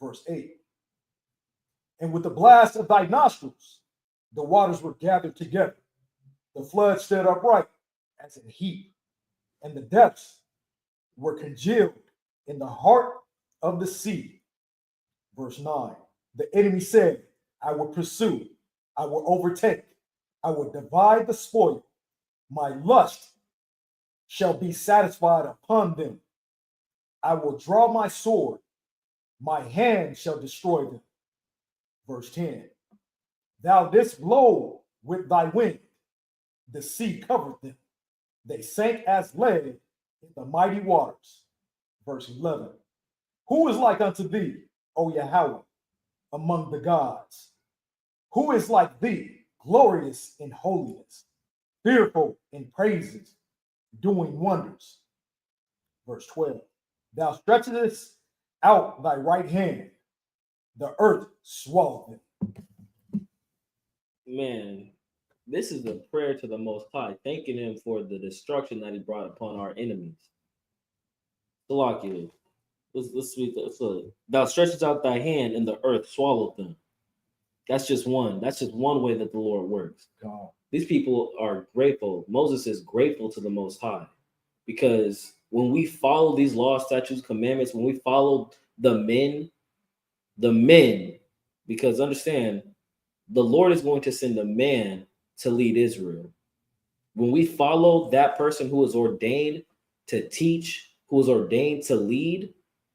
Verse 8. And with the blast of thy nostrils, the waters were gathered together. The flood stood upright as an heap, and the depths were congealed in the heart of the sea. Verse 9. The enemy said, I will pursue, I will overtake, I will divide the spoil. My lust shall be satisfied upon them. I will draw my sword, my hand shall destroy them. Verse 10. Thou didst blow with thy wind, the sea covered them. They sank as lead in the mighty waters. Verse 11. Who is like unto thee, O Yahweh, among the gods? Who is like thee, glorious in holiness, fearful in praises, doing wonders? Verse 12. Thou stretchest out thy right hand, the earth swallowed them. Man, this is a prayer to the Most High, thanking him for the destruction that he brought upon our enemies. Salakia. Let's read that. So, thou stretches out thy hand and the earth swallowed them. That's just one. That's just one way that the Lord works. God. These people are grateful. Moses is grateful to the Most High because when we follow these laws, statutes, commandments, when we follow the men, because understand, the Lord is going to send a man to lead Israel. When we follow that person who is ordained to teach, who is ordained to lead,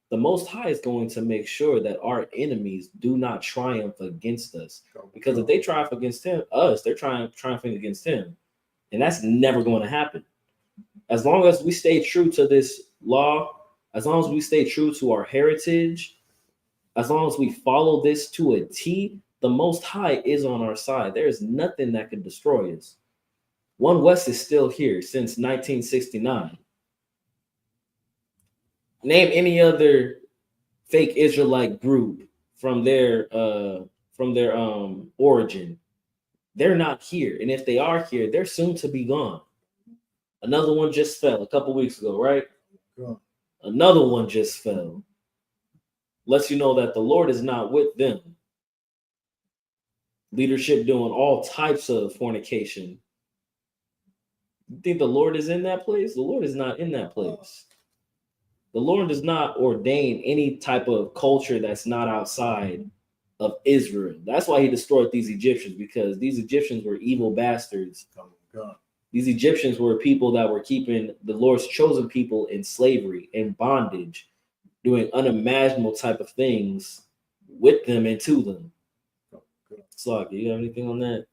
the Most High is going to make sure that our enemies do not triumph against us. Because if they triumph against us, they're triumphing against him. And that's never going to happen. As long as we stay true to this law, as long as we stay true to our heritage, as long as we follow this to a T, the Most High is on our side. There is nothing that can destroy us. One West is still here since 1969. Name any other fake Israelite group from their origin. They're not here, and if they are here, they're soon to be gone. Another one just fell a couple weeks ago, right? Yeah. Another one just fell. Lets you know that the Lord is not with them. Leadership doing all types of fornication. You think the Lord is in that place? The Lord is not in that place. The Lord does not ordain any type of culture that's not outside of Israel. That's why he destroyed these Egyptians, because these Egyptians were evil bastards. Oh, God. These Egyptians were people that were keeping the Lord's chosen people in slavery, in bondage, doing unimaginable type of things with them and to them. Oh, Slug, you have anything on that?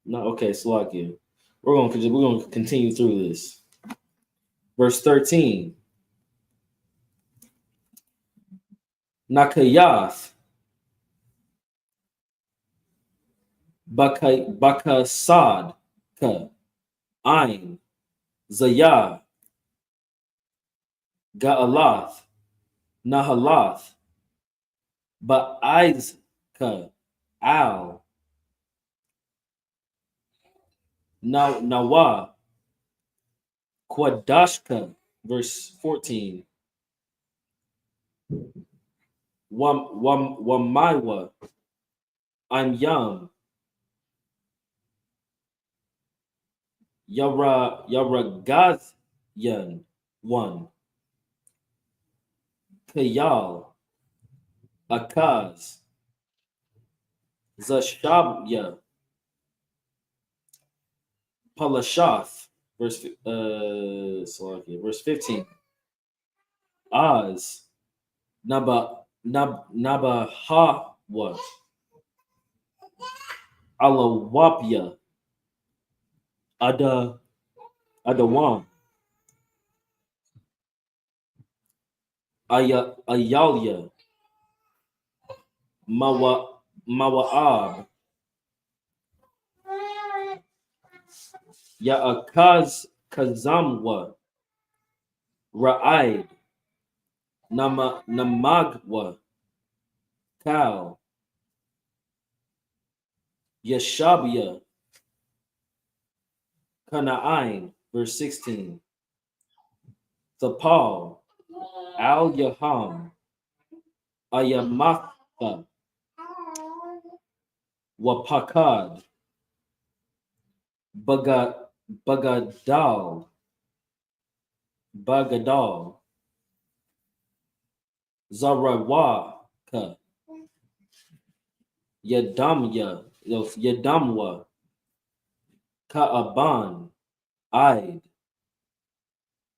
No, okay, Salakia. We're going to continue through this. Verse 13. Nakayath Bakasad Ka Ain Zayah Gaalath Nahalath Ba'aiz Ka Al Nawa Kwadashka, verse 14. Wamaiwa, I'm young. Yaragazyan, 1. Kayal, Akaz, Zashabya, Palashath, verse 15. Az, Nabahawa, Alawapya, Adawam, Ayalia, Mawa'ab, Ya'akaz Kazamwa, Ra'aid, Namagwa, Cal, Yeshabia, Kana'ain, verse 16. Thapal, Al Yaham, Ayamatha, Wapakad, Bagadal, Zarawaka, Yadamwa, Ka'aban, Id,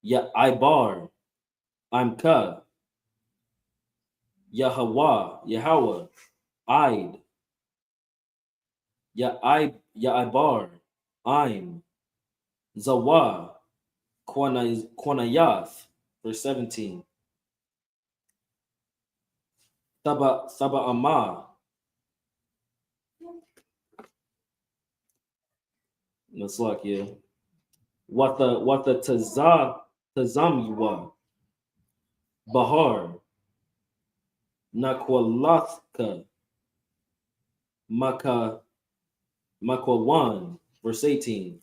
Ibar, Imka, Yahweh, Id, Ibar, Im, Zawa, Quanayath, verse 17. Saba Amah, that's like, yeah. What the Tazamywa, Bahar, Nakwalathka, Makwawan, verse 18.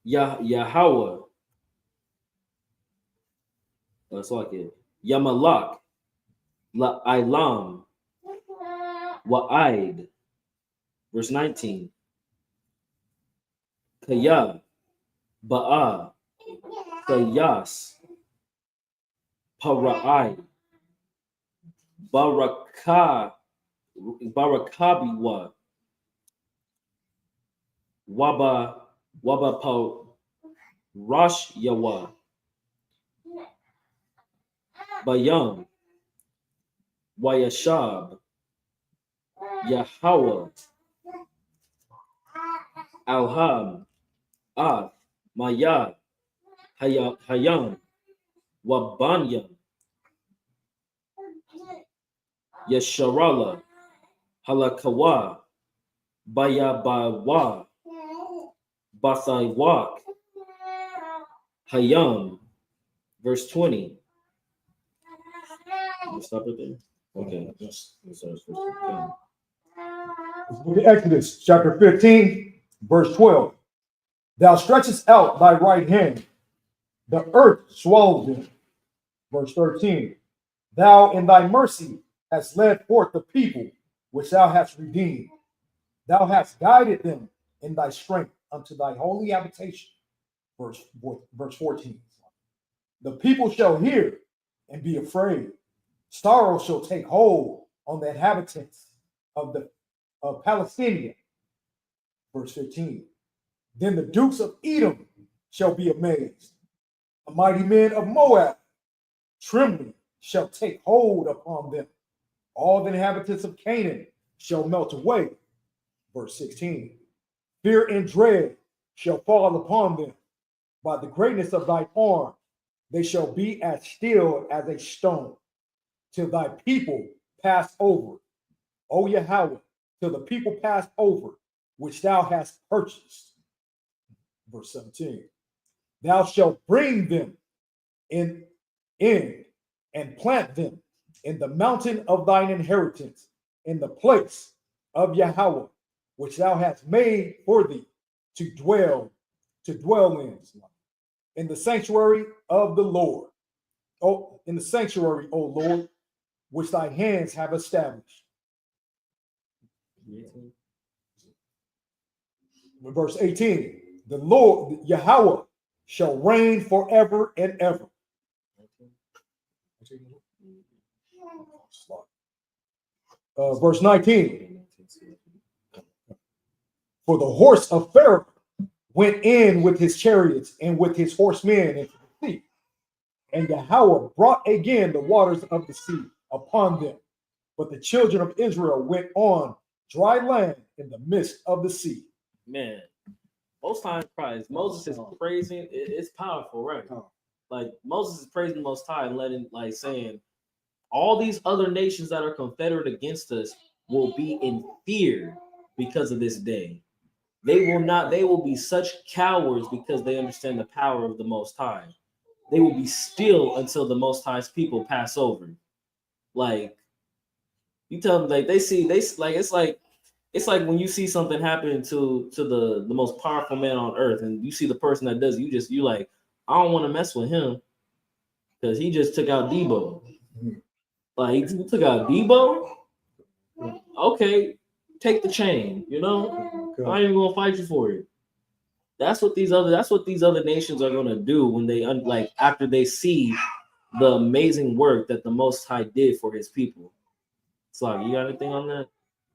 Yahweh, that's like it. Yamalak, La Ilam, Wa'id, verse 19. Kaya, Ba'a, Kayas, Para'ai, Barakabiwa, Waba Rosh Yawa, Bayam, Wayashab, Yahweh, Alham, Maya, Hayam, Wabanya, Yesharala, Halakawa, Bayabawa, Basaiwak, Hayam, verse 20. Stop it there. Okay. Exodus chapter 15, verse 12. Thou stretchest out thy right hand, the earth swallows them. Verse 13. Thou in thy mercy hast led forth the people which thou hast redeemed. Thou hast guided them in thy strength unto thy holy habitation. Verse 14. The people shall hear and be afraid. Sorrow shall take hold on the inhabitants of Palestine. Verse 15. Then the dukes of Edom shall be amazed. The mighty men of Moab, trembling, shall take hold upon them. All the inhabitants of Canaan shall melt away. Verse 16. Fear and dread shall fall upon them. By the greatness of thy arm, they shall be as still as a stone, till thy people pass over. O Yahweh, till the people pass over, which thou hast purchased. Verse 17. Thou shalt bring them in and plant them in the mountain of thine inheritance, in the place of Yahweh, which thou hast made for thee to dwell in the sanctuary of the Lord. Oh, in the sanctuary, O Lord, which thy hands have established. Verse 18. The Lord, Yahweh, shall reign forever and ever. Verse 19. For the horse of Pharaoh went in with his chariots and with his horsemen into the sea. And Yahweh brought again the waters of the sea upon them. But the children of Israel went on dry land in the midst of the sea. Man, most times Christ, Moses is praising, it's powerful, right? Like Moses is praising the Most High and letting, like saying, all these other nations that are confederate against us will be in fear because of this day. They will be such cowards because they understand the power of the Most High. they will be still until the Most High's people pass over. Like, you tell them, like, it's like when you see something happen to the most powerful man on earth, and you see the person that does it, you like, I don't want to mess with him because he just took out Debo. Like, he took out Debo. Okay, take the chain. You know, I ain't even gonna fight you for it. That's what these other nations are gonna do when they like after they see the amazing work that the Most High did for His people. So, you got anything on that?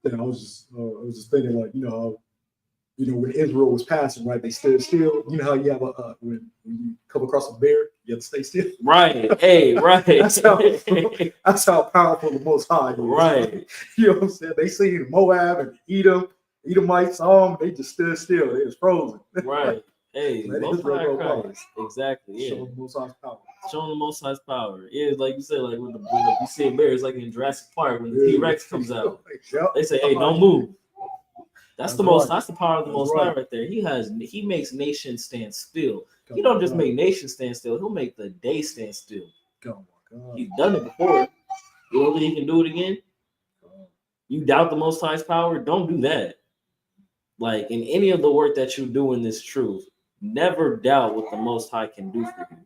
Yeah, I was just thinking, like, when Israel was passing, right? They stood still. You know how you have when you come across a bear, you have to stay still. Right. Hey, right. that's how powerful the Most High is. Right. You know what I'm saying? They seen Moab and Edomites saw them. They just stood still. They was frozen. Right. Hey, Most High Christ. Exactly. Yeah. Showing the Most High's power. Showing the Most High's power. Yeah, like you said, like when you see a bear, it's like in Jurassic Park when the T-Rex comes out. Yep. They say, "Hey, don't move." That's the most. Right. That's the power of the Most High right there. He makes nations stand still. He don't just make nations stand still. He'll make the day stand still. Oh my God. He's done it before. You don't think he can do it again? You doubt the Most High's power? Don't do that. Like, in any of the work that you do in this truth, never doubt what the Most High can do for you,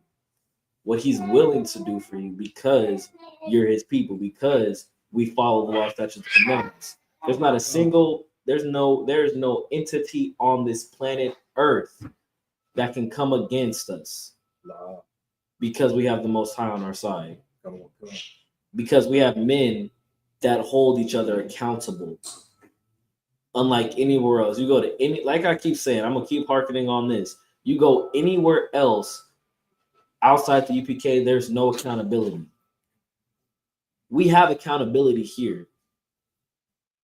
what He's willing to do for you, because you're His people, because we follow the law, statutes, and commandments. There's not a single, there's no entity on this planet Earth that can come against us, because we have the Most High on our side, because we have men that hold each other accountable. Unlike anywhere else, you go to any, like I keep saying, I'm gonna keep harkening on this. You go anywhere else outside the UPK, there's no accountability. We have accountability here.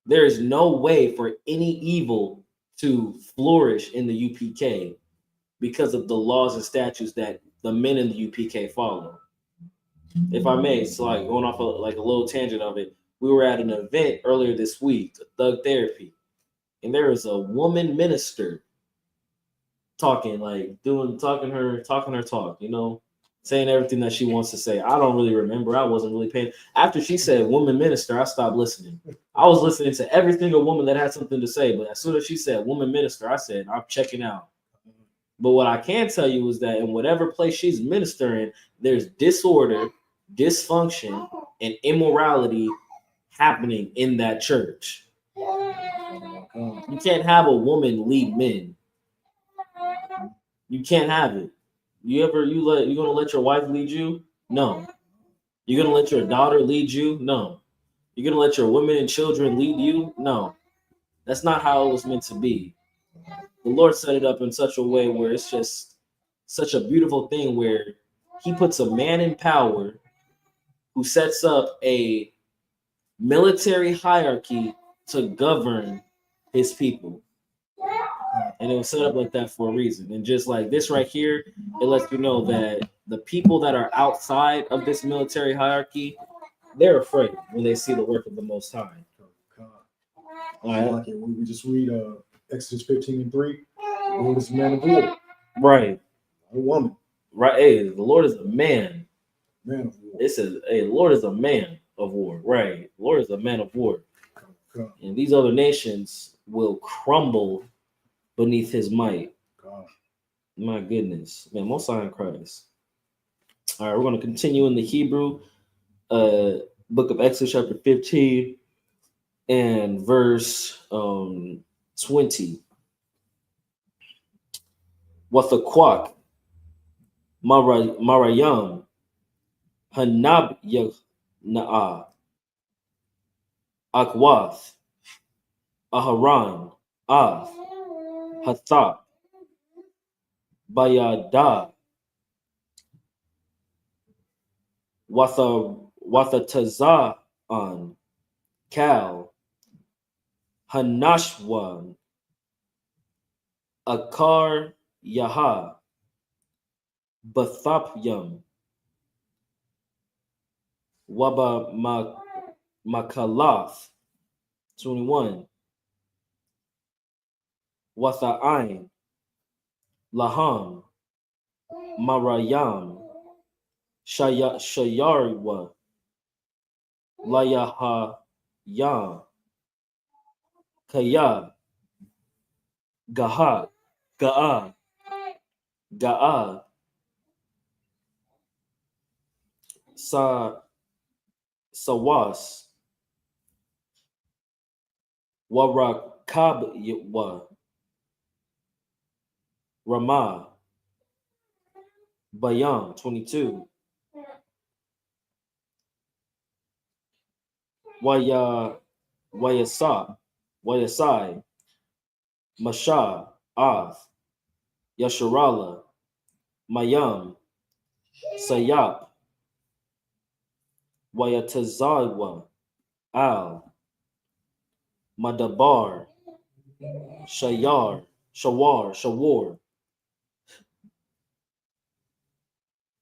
There is no way for any evil to flourish in the UPK because of the laws and statutes that the men in the UPK follow. If I may, so like going off like a little tangent of it, we were at an event earlier this week, Thug Therapy, and there is a woman minister talking her talk, saying everything that she wants to say. I don't really remember. I wasn't really paying. After she said woman minister, I stopped listening. I was listening to every single woman that had something to say, but as soon as she said woman minister, I said, I'm checking out. But what I can tell you is that in whatever place she's ministering, there's disorder, dysfunction, and immorality happening in that church. You can't have a woman lead men. You can't have it. You gonna let your wife lead you? No. You gonna let your daughter lead you? No. You gonna let your women and children lead you? No. That's not how it was meant to be. The Lord set it up in such a way where it's just such a beautiful thing where He puts a man in power who sets up a military hierarchy to govern His people. And it was set up like that for a reason. And just like this right here, it lets you know that the people that are outside of this military hierarchy, they're afraid when they see the work of the Most High. All right. Like it when we just read Exodus 15:3, the Lord is a man of war. Right. A woman. Right. Hey, the Lord is a man. Man of war. It says, hey, the Lord is a man of war. Right. The Lord is a man of war. And these other nations will crumble beneath His might. God. My goodness. Man, Most High in Christ. All right, we're going to continue in the Hebrew book of Exodus chapter 15 and verse 20. Wathaquak Marayam Hanab Na'a Akwath Aharan Av Hathak Bayada Wathatazaan Kal Hanashwan Akar Yaha Bathapyam Waba Makalath 21 Watha'ain Laham Marayam Shayariwa, Layahayam, Kaya, Gaha, Ga'a, Ga'a, Sawas, Warakabwa, Ramah, Bayam, 22. Wayasai, Masha, Oth, Yasharala, Mayam, Sayap, Wayatazawa, Al, Madabar, Shawar,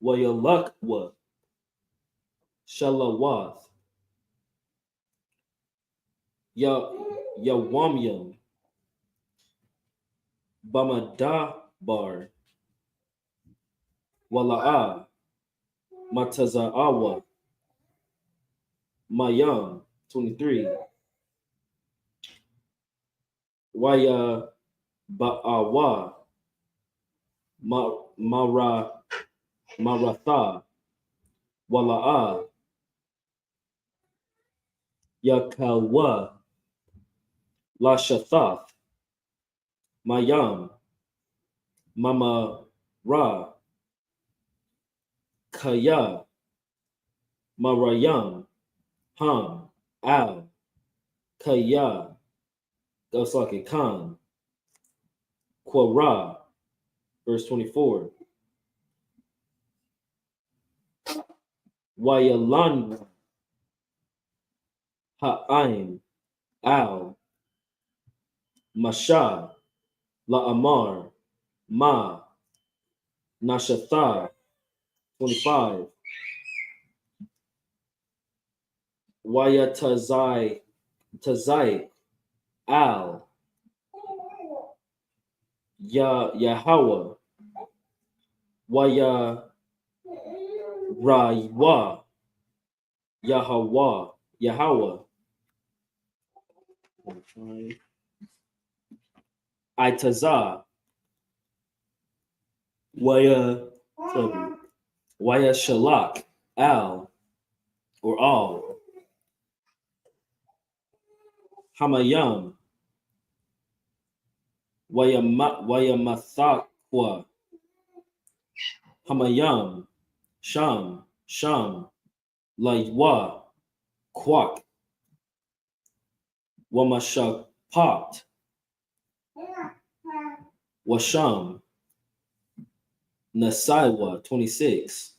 Wayalukwa, Shalawath, Yawamyam, Bamadabar, Wala'a, Mataza'awa, Mayam, 23. Waya Ba'awa, Maratha, Wala'a, Yakawa, Lashathath, Mayam, Mama Ra, Kaya, Marayam, Ham, Al, Kaya, Gosaki Khan, Quara, verse 24. Wayalan, Ha'aim, Al, Masha, La'amar, Ma, Nashatha, 25. Wayatazai, Al, Yahweh, Waya Raiwa, Yahweh, Itazah, Waya Shalak, Al, or Al, Hamayam, Wayamathakwa, Hamayam, Sham, Laywa, Kwak, Wamashapat, Washam, Nasaiwa, 26.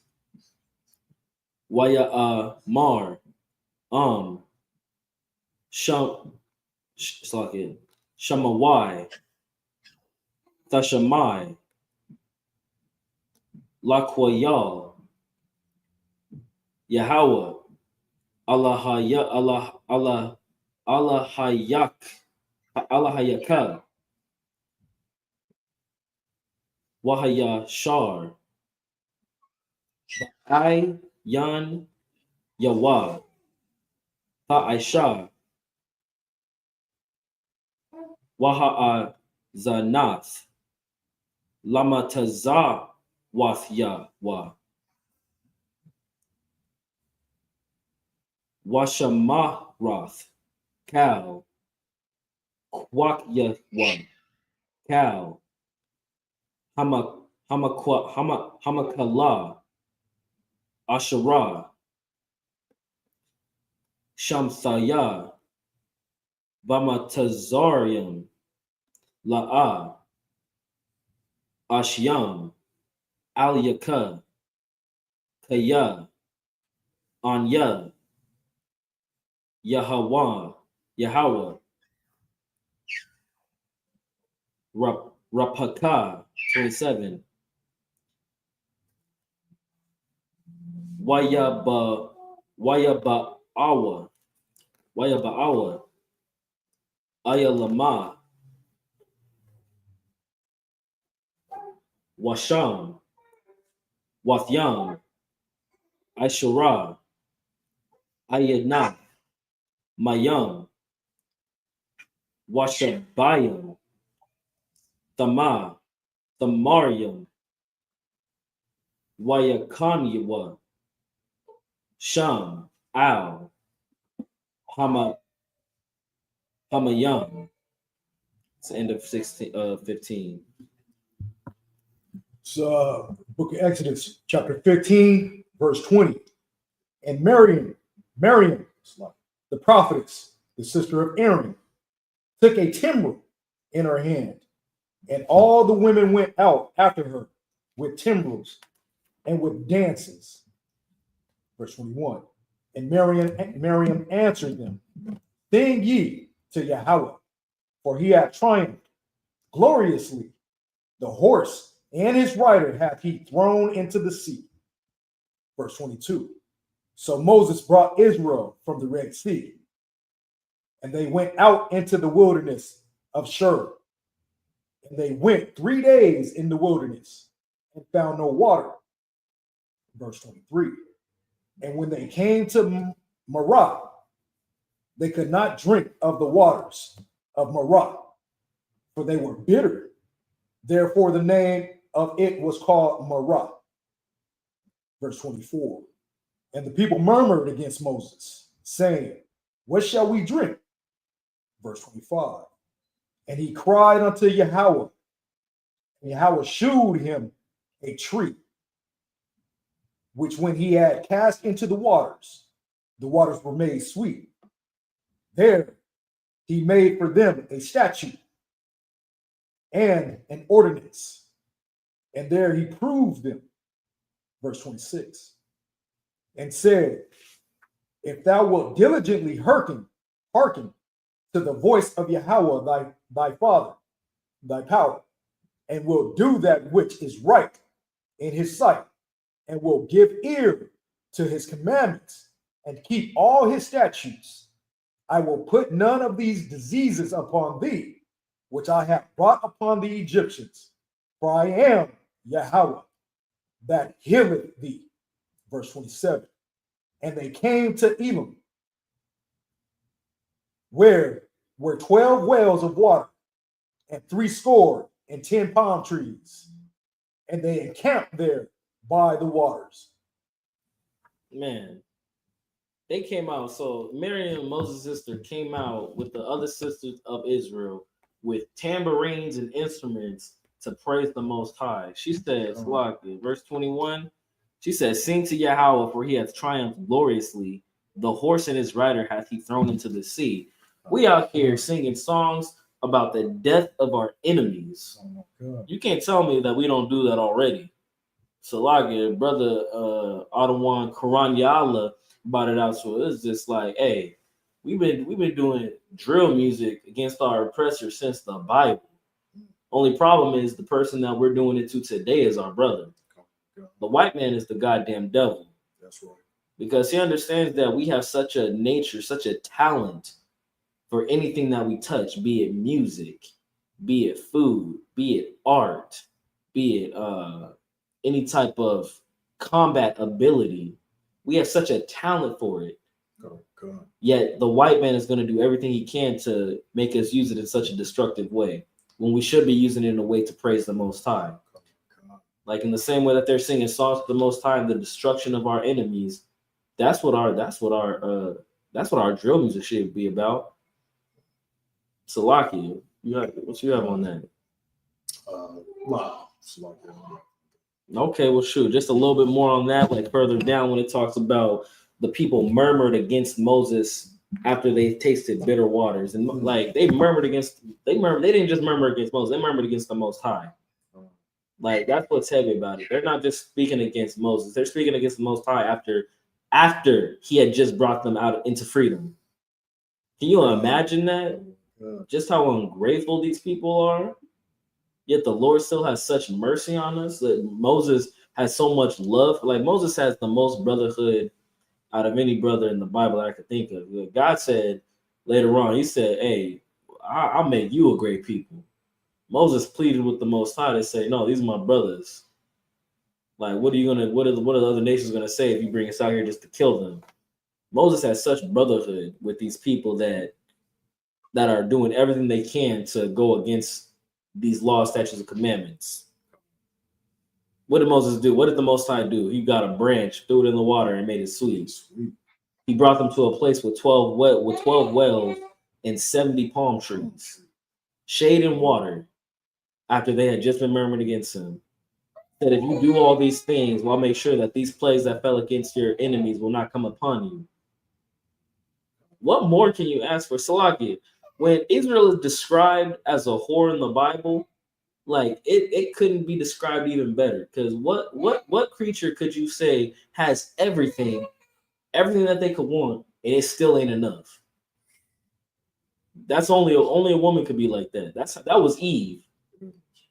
Waya Mar, Shamawai, Thashamai, Lakwayal, Yahweh, Allahayaka, Wahaya Shar, Yan Yawa, Ha'aisha, Waha'a Zanath, Lamataza Wathyawa, Washamahrath, Kal, Kwakyawan, Kal, Hamakala, Asherah, Shamthaya, Vamatazarium, La'a, Ashyam, Aliyaka, Kaya, Anya, Yahweh, Rapaka, 27. Wayaba'awa, Ayalama, Washam, Wathyam, Ishara, Yahannah, Mayam, Washabayam, Thamah, Thamarium, Wayakanyawa, Sham, Al, Hamayam. It's the end of 15. So, book of Exodus, chapter 15, verse 20. And Miriam, the prophetess, the sister of Aaron, took a timbrel in her hand, and all the women went out after her with timbrels and with dances. Verse 21. And Miriam answered them, sing ye to Yahweh, for he hath triumphed gloriously. The horse and his rider hath he thrown into the sea. Verse 22. So Moses brought Israel from the Red Sea, and they went out into the wilderness of Shur. And they went 3 days in the wilderness and found no water. Verse 23. And when they came to Marah, they could not drink of the waters of Marah, for they were bitter. Therefore, the name of it was called Marah. Verse 24. And the people murmured against Moses, saying, what shall we drink? Verse 25. And he cried unto Yahweh, and Yahweh shewed him a tree, which when he had cast into the waters were made sweet. There he made for them a statute and an ordinance, and there he proved them. Verse 26. And said, if thou wilt diligently hearken to the voice of Yahweh thy Father, thy power, and will do that which is right in his sight, and will give ear to his commandments, and keep all his statutes, I will put none of these diseases upon thee, which I have brought upon the Egyptians, for I am Yahweh that healeth thee. Verse 27. And they came to Elim, where were 12 wells of water, and 70 palm trees, and they encamped there by the waters. Man, they came out. So Miriam, Moses' sister, came out with the other sisters of Israel with tambourines and instruments to praise the Most High. She says, verse 21, she says, sing to Yahweh, for he hath triumphed gloriously. The horse and his rider hath he thrown into the sea. We out here singing songs about the death of our enemies. You can't tell me that we don't do that already. Salaga, brother Adawan Karanyala brought it out. So it's just like, hey, we've been doing drill music against our oppressors since the Bible. Only problem is the person that we're doing it to today is our brother. The white man is the goddamn devil. That's right. Because he understands that we have such a nature, such a talent for anything that we touch, be it music, be it food, be it art, be it any type of combat ability. We have such a talent for it. Yet the white man is going to do everything he can to make us use it in such a destructive way, when we should be using it in a way to praise the Most High. Like in the same way that they're singing songs to the Most High and the destruction of our enemies, that's what our drill music should be about. Salaki, what you have on that? Okay, well, shoot, just a little bit more on that, like further down when it talks about the people murmured against Moses after they tasted bitter waters, and like they didn't just murmur against Moses, they murmured against the Most High. Like that's what's heavy about it. They're not just speaking against Moses; they're speaking against the Most High after he had just brought them out into freedom. Can you imagine that? Just how ungrateful these people are. Yet the Lord still has such mercy on us. That Moses has so much love. Like Moses has the most brotherhood out of any brother in the Bible that I could think of. God said later on, he said, hey, I'll make you a great people. Moses pleaded with the Most High to say, no, these are my brothers. Like, what are the other nations gonna say if you bring us out here just to kill them? Moses has such brotherhood with these people that are doing everything they can to go against these laws, statutes, and commandments. What did Moses do? What did the Most High do? He got a branch, threw it in the water, and made it sweet. He brought them to a place with 12 wells and 70 palm trees, shade and water, after they had just been murmured against him. That if you do all these things, well, make sure that these plagues that fell against your enemies will not come upon you. What more can you ask for? Salakia, when Israel is described as a whore in the Bible, like it couldn't be described even better. Because what creature could you say has everything that they could want, and it still ain't enough? That's only a woman could be like that. That was Eve.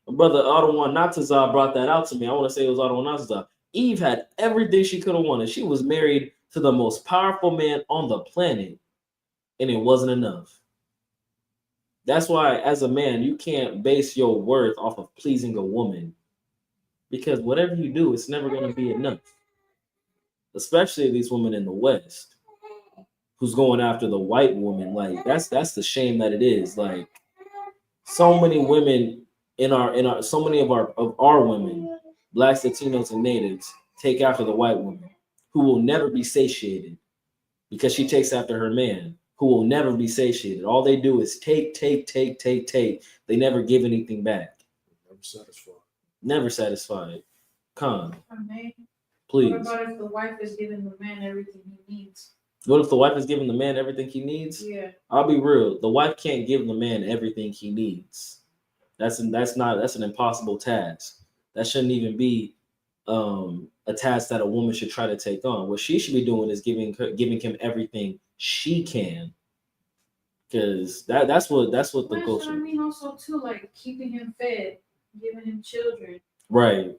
My brother Otto Natazah brought that out to me. I want to say it was Otto Natazah. Eve had everything she could have wanted. She was married to the most powerful man on the planet, and it wasn't enough. That's why, as a man, you can't base your worth off of pleasing a woman, because whatever you do, it's never going to be enough. Especially these women in the West, who's going after the white woman. Like that's the shame that it is. Like so many women so many of our women, Blacks, Latinos, and Natives, take after the white woman, who will never be satiated because she takes after her man, who will never be satiated. All they do is take. They never give anything back. Never satisfied. Never satisfied. Come, please. please. What about if the wife is giving the man everything he needs? What if the wife is giving the man everything he needs? Yeah. I'll be real. The wife can't give the man everything he needs. That's an impossible task. That shouldn't even be a task that a woman should try to take on. What she should be doing is giving him everything she can. Because that's what the goal should. I mean, also too, like keeping him fed, giving him children, Right.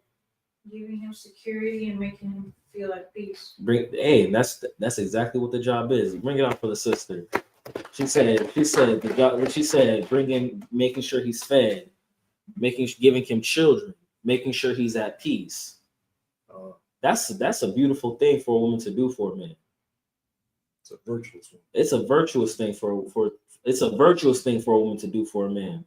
giving him security, and making him feel at peace. That's exactly what the job is. Bring it out for the sister. She said the job. She said making sure he's fed, giving him children, making sure he's at peace. That's a beautiful thing for a woman to do for a man. It's a virtuous one. It's a virtuous thing it's a virtuous thing for a woman to do for a man.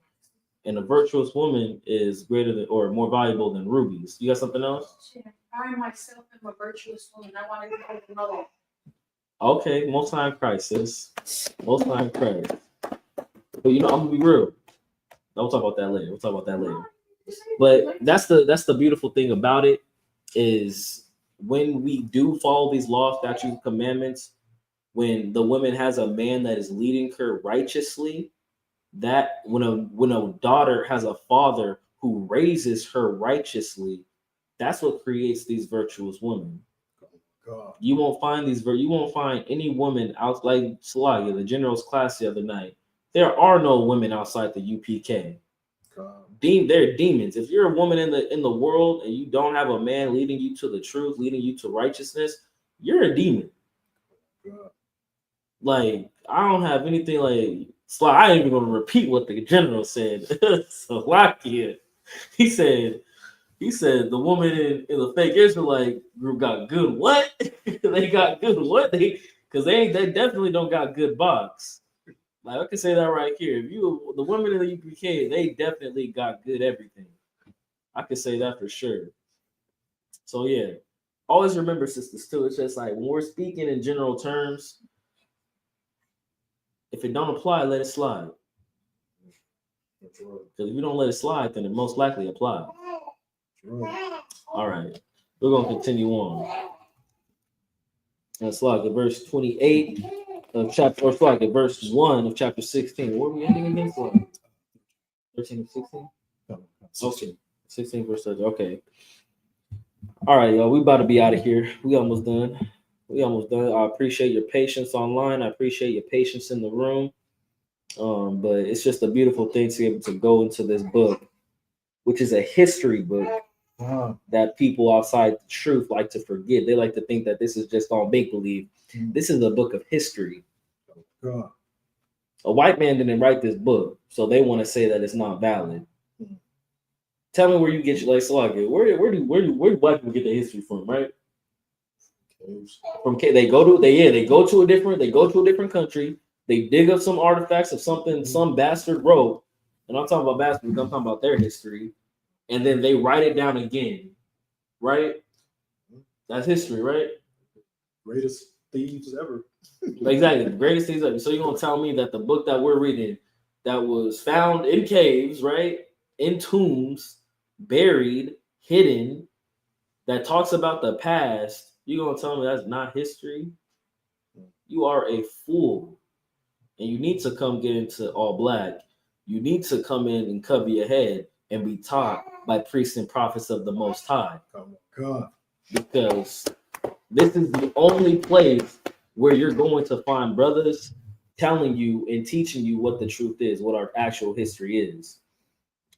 And a virtuous woman is greater than or more valuable than rubies. You got something else? Yeah. I myself am a virtuous woman. I want to be like another. Okay, most time crisis. Most time Christ. But I'm gonna be real. We'll talk about that later. But that's the beautiful thing about it is when we do follow these laws, statutes, commandments, when the woman has a man that is leading her righteously, that when a daughter has a father who raises her righteously, that's what creates these virtuous women. God. You won't find any woman out like Salagia, the general's class the other night. There are no women outside the UPK. They're demons. If you're a woman in the world and you don't have a man leading you to the truth, leading you to righteousness, you're a demon. God. Like I don't have anything like. I ain't even gonna repeat what the general said. Salakia, he said the woman in the fake Israelite group got good what? They got good what? They definitely don't got good box. Like I can say that right here. If the women in the UPK, they definitely got good everything. I can say that for sure. So yeah, always remember, sisters, too. It's just like when we're speaking in general terms, if it don't apply, let it slide. Because if you don't let it slide, then it most likely applies. All right, we're gonna continue on. Let's look at verse 28 of chapter, or look at verse 1 of chapter 16. Where are we ending again? 13 and 16? Okay, 16 verse 13. Okay. All right, y'all. We about to be out of here. We almost done. I appreciate your patience online. I appreciate your patience in the room. But it's just a beautiful thing to be able to go into this book, which is a history book that people outside the truth like to forget. They like to think that this is just all make-believe. This is a book of history. A white man didn't write this book, so they want to say that it's not valid. Tell me where you get your like Slovakia. Where do black people get their history from, right? From they go to a different country. They dig up some artifacts of something some bastard wrote, and I'm talking about bastards. I'm talking about their history, and then they write it down again, right? That's history, right? Greatest thieves ever. Exactly, the greatest things ever. So you're gonna tell me that the book that we're reading, that was found in caves, right, in tombs, buried, hidden, that talks about the past, you're gonna tell me that's not history? You are a fool. And you need to come get into all black. You need to come in and cover your head and be taught by priests and prophets of the Most High. Oh my God. Because this is the only place where you're going to find brothers telling you and teaching you what the truth is, what our actual history is.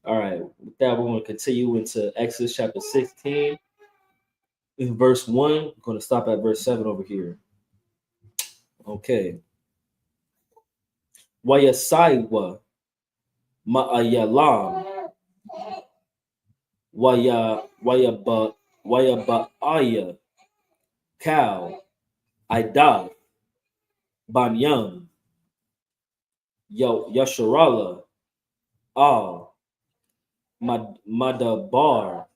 All right, with that, we're going to continue into Exodus chapter 16. In verse 1, I'm going to stop at verse 7 over here. Okay. Wayasaiwa ma'ayalam wayaba'aya cow ida banyam yasharala al madabar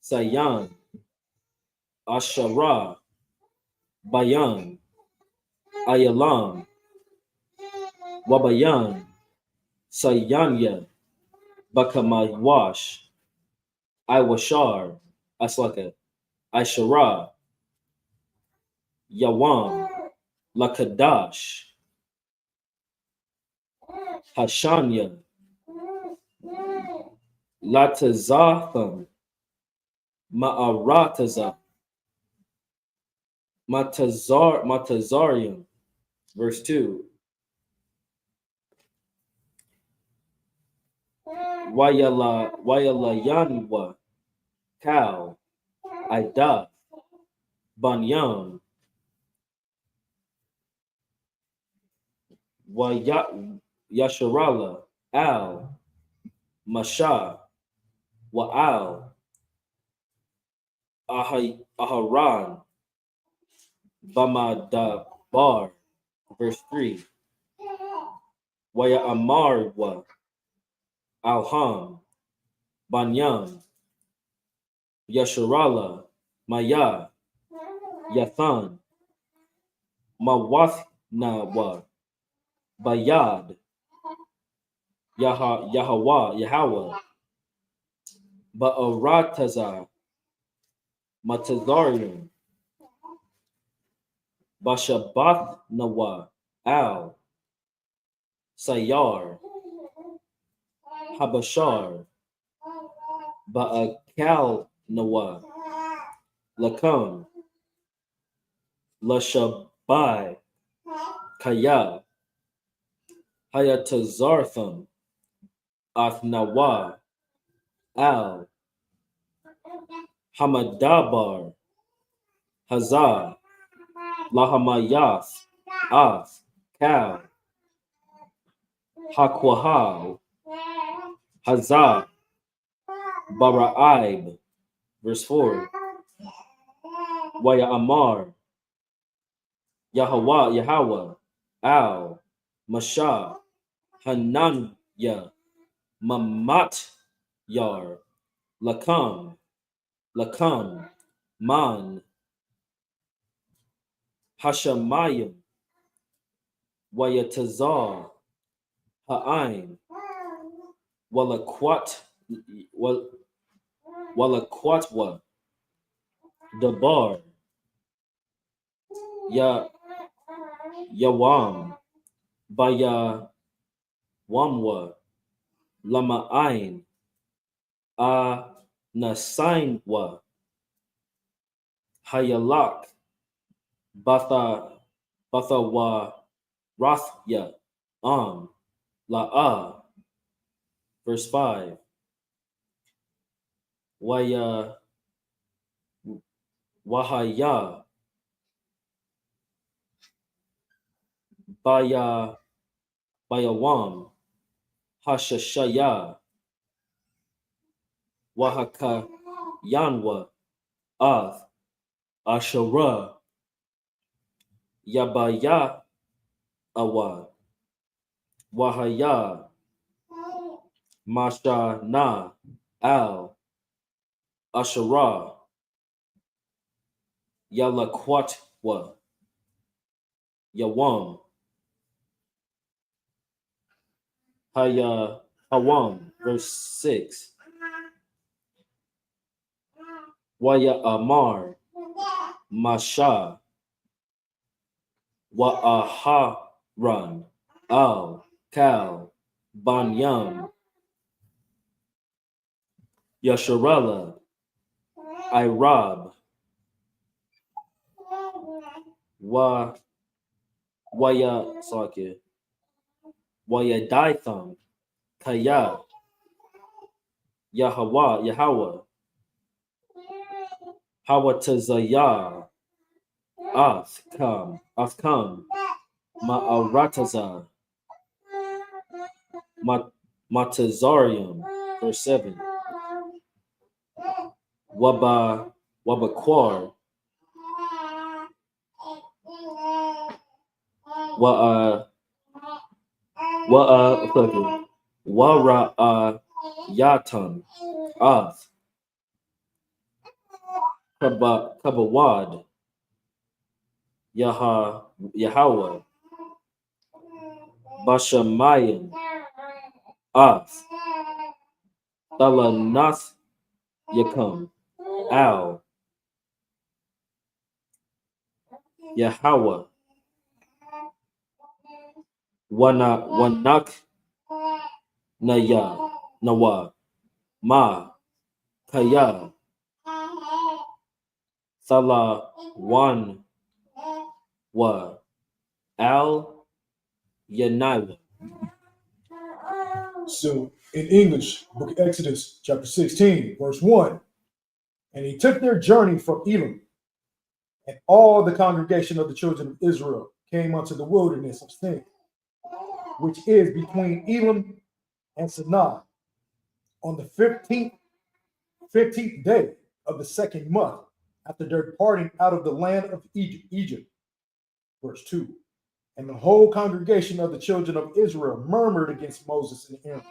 sayan ashara bayan ayalam wabayan sayanya bakamawash iwashar aslaka ishara yawam lakadash hashanya latazatham ma'arataza matazarium. Verse 2. Wayala yanwa cow ida banyam yasharala al masha wa al aharan bamadabar. Verse 3. Waya amarwa alham banyam yasharala maya yathan mawathnawa bayad Yahweh ba'arataza matazarium bashabath nawa al sayar habashar ba'akal nawa lakam lashabai kaya hayatazartham athnawa al hamadabar hazar lahamayath af kal hakwahal hazar Bara'ib. Verse 4. Waya Amar Yahweh Al Masha Hananya Mamat Yar Lakam Man Hashamayim Wayatazar Ha'ain Walakwat Walakwatwa Dabar Yawam Baya Wamwa Lama Ain A Nasainwa Hayalak Bathawa Rathya La'a. Verse 5. Waya Wahaya Bayawam Hashashaya Wahaka Yanwa Ath Ashara Yabaya Awad Wahaya Masha Na Al Ashara Yalakwatwa Yawam Haya Hawam, verse 6. Waya Amar Masha Wa'aharan Al Kal Banyam Yasharala Irab Wa Waya Sakya Waya Daitham Kaya Yahweh Hawatazaya Afkam Ma'arataza Matazarium, verse 7. Wabaquar Wara Yatam Av Kabawad Yahweh Bashamayim Av Talanath Yakam Al Yahweh Wanak Naya Nawa Ma Kaya Salah Wan Wa Al Yanaiwa. So in English, book of Exodus, chapter 16, verse 1. And he took their journey from Elim, and all the congregation of the children of Israel came unto the wilderness of Sin, which is between Elim and Sinai, on the 15th day of the second month, after their departing out of the land of Egypt. Verse 2. And the whole congregation of the children of Israel murmured against Moses and Aaron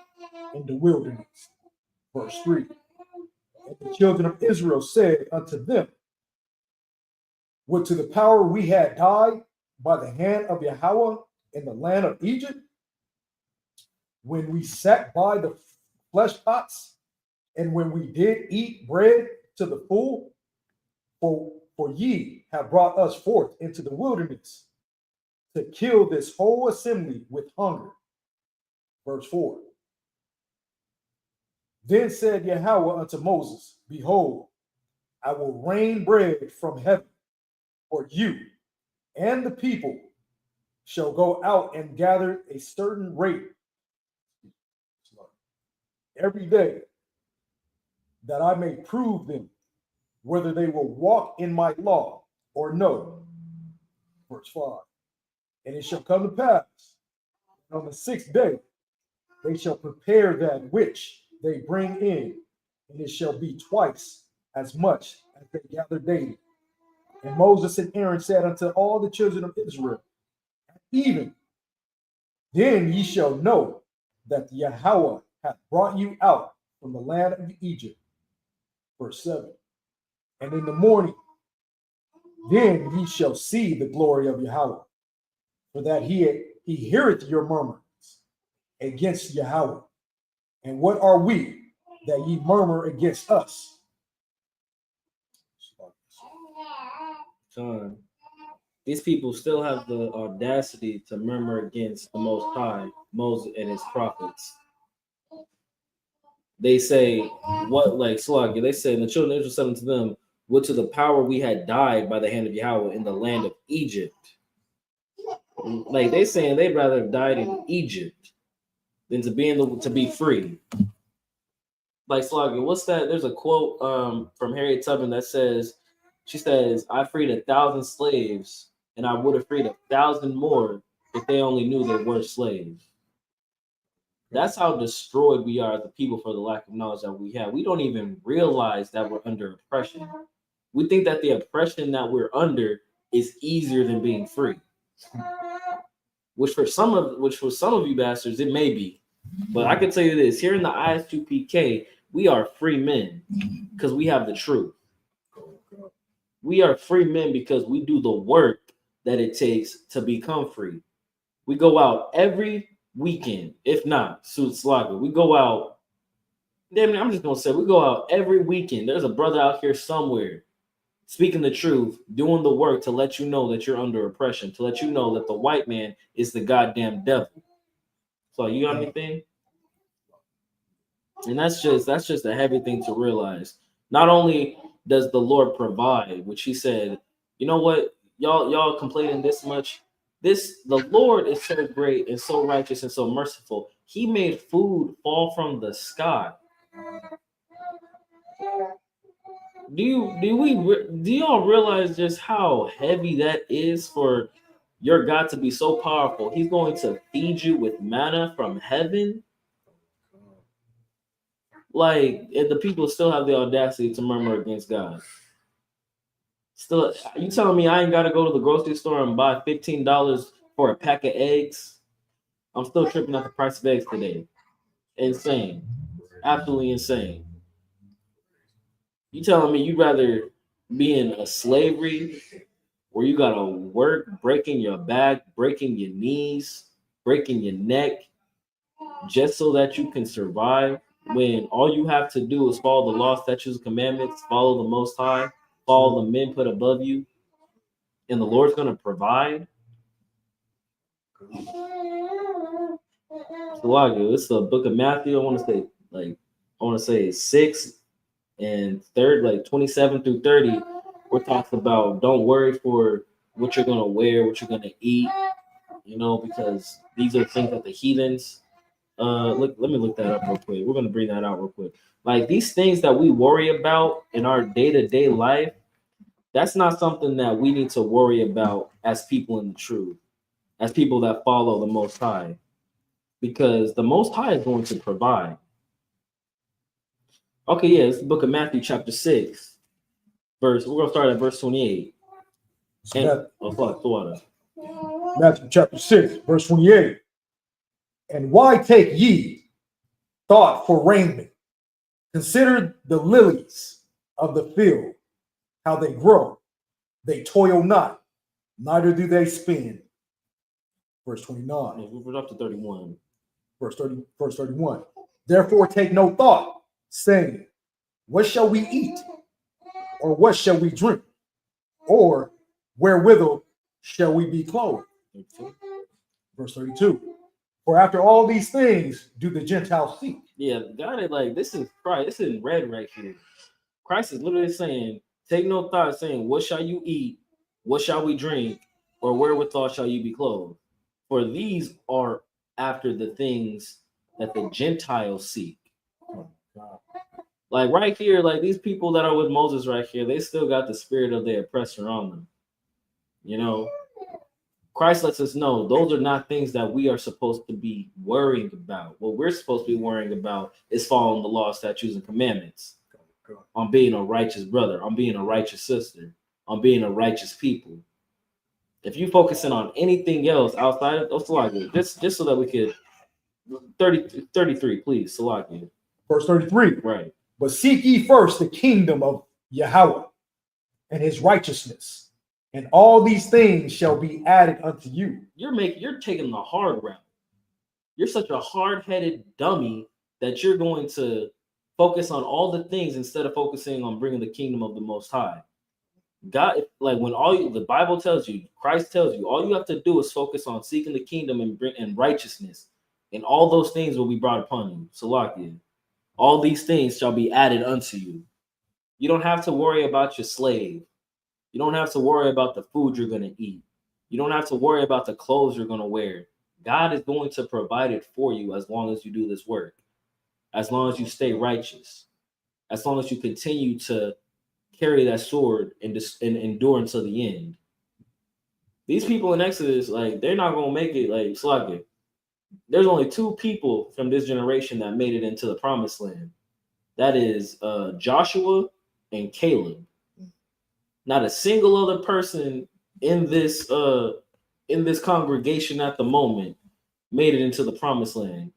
in the wilderness. Verse 3. And the children of Israel said unto them, would to the power we had died by the hand of Yahweh in the land of Egypt, when we sat by the flesh pots, and when we did eat bread to the full, for ye have brought us forth into the wilderness to kill this whole assembly with hunger. Verse 4. Then said Yahweh unto Moses, behold, I will rain bread from heaven for you, and the people shall go out and gather a certain rate every day, that I may prove them whether they will walk in my law or no. Verse 5. And it shall come to pass, on the 6th day, they shall prepare that which they bring in, and it shall be twice as much as they gather daily. And Moses and Aaron said unto all the children of Israel, even then ye shall know that Yahweh hath brought you out from the land of Egypt. Verse 7. And in the morning, then ye shall see the glory of Yahweh, for that he heareth your murmurings against Yahweh. And what are we that ye murmur against us? John, these people still have the audacity to murmur against the Most High, Moses, and his prophets. They say, what, like Slagia, they say, and the children of Israel said unto them, would to the power we had died by the hand of Yahweh in the land of Egypt. Like they saying they'd rather have died in Egypt than to be free. Like Slagia, what's that? There's a quote from Harriet Tubman that says, she says, I freed 1,000 slaves, and I would have freed 1,000 more if they only knew they were slaves. That's how destroyed we are as a people for the lack of knowledge that we have. We don't even realize that we're under oppression. We think that the oppression that we're under is easier than being free. Which for some of you bastards, it may be. But I can tell you this: here in the ISUPK, we are free men because we have the truth. We are free men because we do the work that it takes to become free. We go out every weekend, if not suit slugger. We go out. Damn, I'm just gonna say we go out every weekend. There's a brother out here somewhere speaking the truth, doing the work to let you know that you're under oppression, to let you know that the white man is the goddamn devil. So you got anything? And that's just a heavy thing to realize. Not only does the Lord provide, which he said, you know what, y'all complaining this much. The Lord is so great and so righteous and so merciful. He made food fall from the sky. Do y'all realize just how heavy that is for your God to be so powerful? He's going to feed you with manna from heaven. Like, and the people still have the audacity to murmur against God. Still, you telling me I ain't got to go to the grocery store and buy $15 for a pack of eggs? I'm still tripping at the price of eggs today. Insane. Absolutely insane. You telling me you'd rather be in a slavery where you got to work, breaking your back, breaking your knees, breaking your neck, just so that you can survive, when all you have to do is follow the law, statutes, and commandments, follow the Most High, follow the men put above you, and the Lord's going to provide? So, it's the book of Matthew. I want to say 6 and 27 through 30. We're talking about don't worry for what you're going to wear, what you're going to eat, because these are things that the heathens. Let me look that up real quick. We're gonna bring that out real quick. Like, these things that we worry about in our day-to-day life, that's not something that we need to worry about as people in the truth, as people that follow the Most High, because the Most High is going to provide. Okay, yeah, it's the book of Matthew, chapter 6, we're gonna start at verse 28. Matthew chapter 6, verse 28. And why take ye thought for raiment? Consider the lilies of the field, how they grow. They toil not, neither do they spin. Verse 29. We're up to 31. Verse 31. Therefore take no thought, saying, what shall we eat? Or what shall we drink? Or wherewithal shall we be clothed? Verse 32. For after all these things do the Gentiles seek. Yeah, got it. Like, this is Christ. This is red right here. Christ is literally saying, take no thought, saying, what shall you eat? What shall we drink? Or wherewithal shall you be clothed? For these are after the things that the Gentiles seek. Like, right here, like, these people that are with Moses right here, they still got the spirit of the oppressor on them. Christ lets us know those are not things that we are supposed to be worrying about. What we're supposed to be worrying about is following the law, statutes, and commandments. On being a righteous brother, on being a righteous sister, on being a righteous people. If you're focusing on anything else outside of Salaki, just so that we could 33, please, Salaki. Verse 33. Right. But seek ye first the kingdom of Yahweh and his righteousness, and all these things shall be added unto you. You're taking the hard route. You're such a hard-headed dummy that you're going to focus on all the things instead of focusing on bringing the kingdom of the Most High. God, like, when the Bible tells you, Christ tells you, all you have to do is focus on seeking the kingdom and righteousness, and all those things will be brought upon you. Salakia. All these things shall be added unto you. You don't have to worry about your slave. You don't have to worry about the food you're going to eat. You don't have to worry about the clothes you're going to wear. God is going to provide it for you as long as you do this work, as long as you stay righteous, as long as you continue to carry that sword and endure until the end. These people in Exodus, like, they're not going to make it, like, sluggy. there's only two people from this generation that made it into the promised land. That is Joshua and Caleb. Not a single other person in this congregation at the moment made it into the promised land.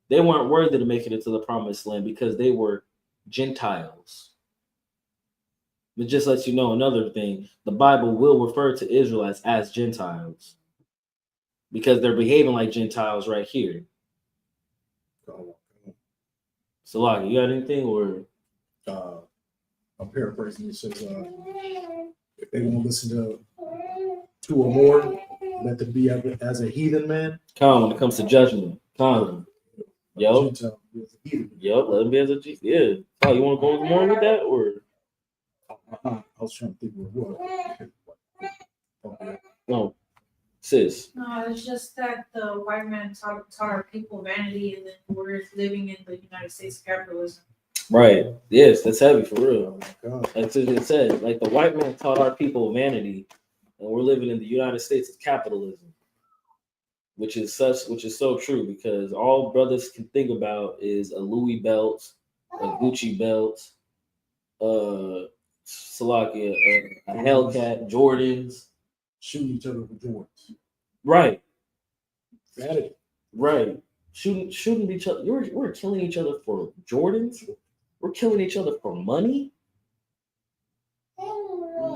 They weren't worthy to make it into the promised land because they were Gentiles. But just let you know another thing, the Bible will refer to Israelites as Gentiles because they're behaving like Gentiles right here. So, like, you got anything or? I'm paraphrasing. It says, if they won't listen to two or more, let them be as a heathen man. Come when it comes to judgment. Come. Yup. Yup. Let them be as a G. Yeah. Oh, you want to go more with that or? I was trying to think of what. No, sis. No, it's just that the white man taught our people vanity, and then we're living in the United States capitalism. Right. Yes, that's heavy for real. Oh, That's what it said. Like the white man taught our people vanity, and we're living in the United States of capitalism, which is so true because all brothers can think about is a Louis belt, a Gucci belt, Salakia, a Hellcat, Jordans, shooting each other with Jordans. right, Vanity. right, shooting each other. We're killing each other for Jordans. We're killing each other for money.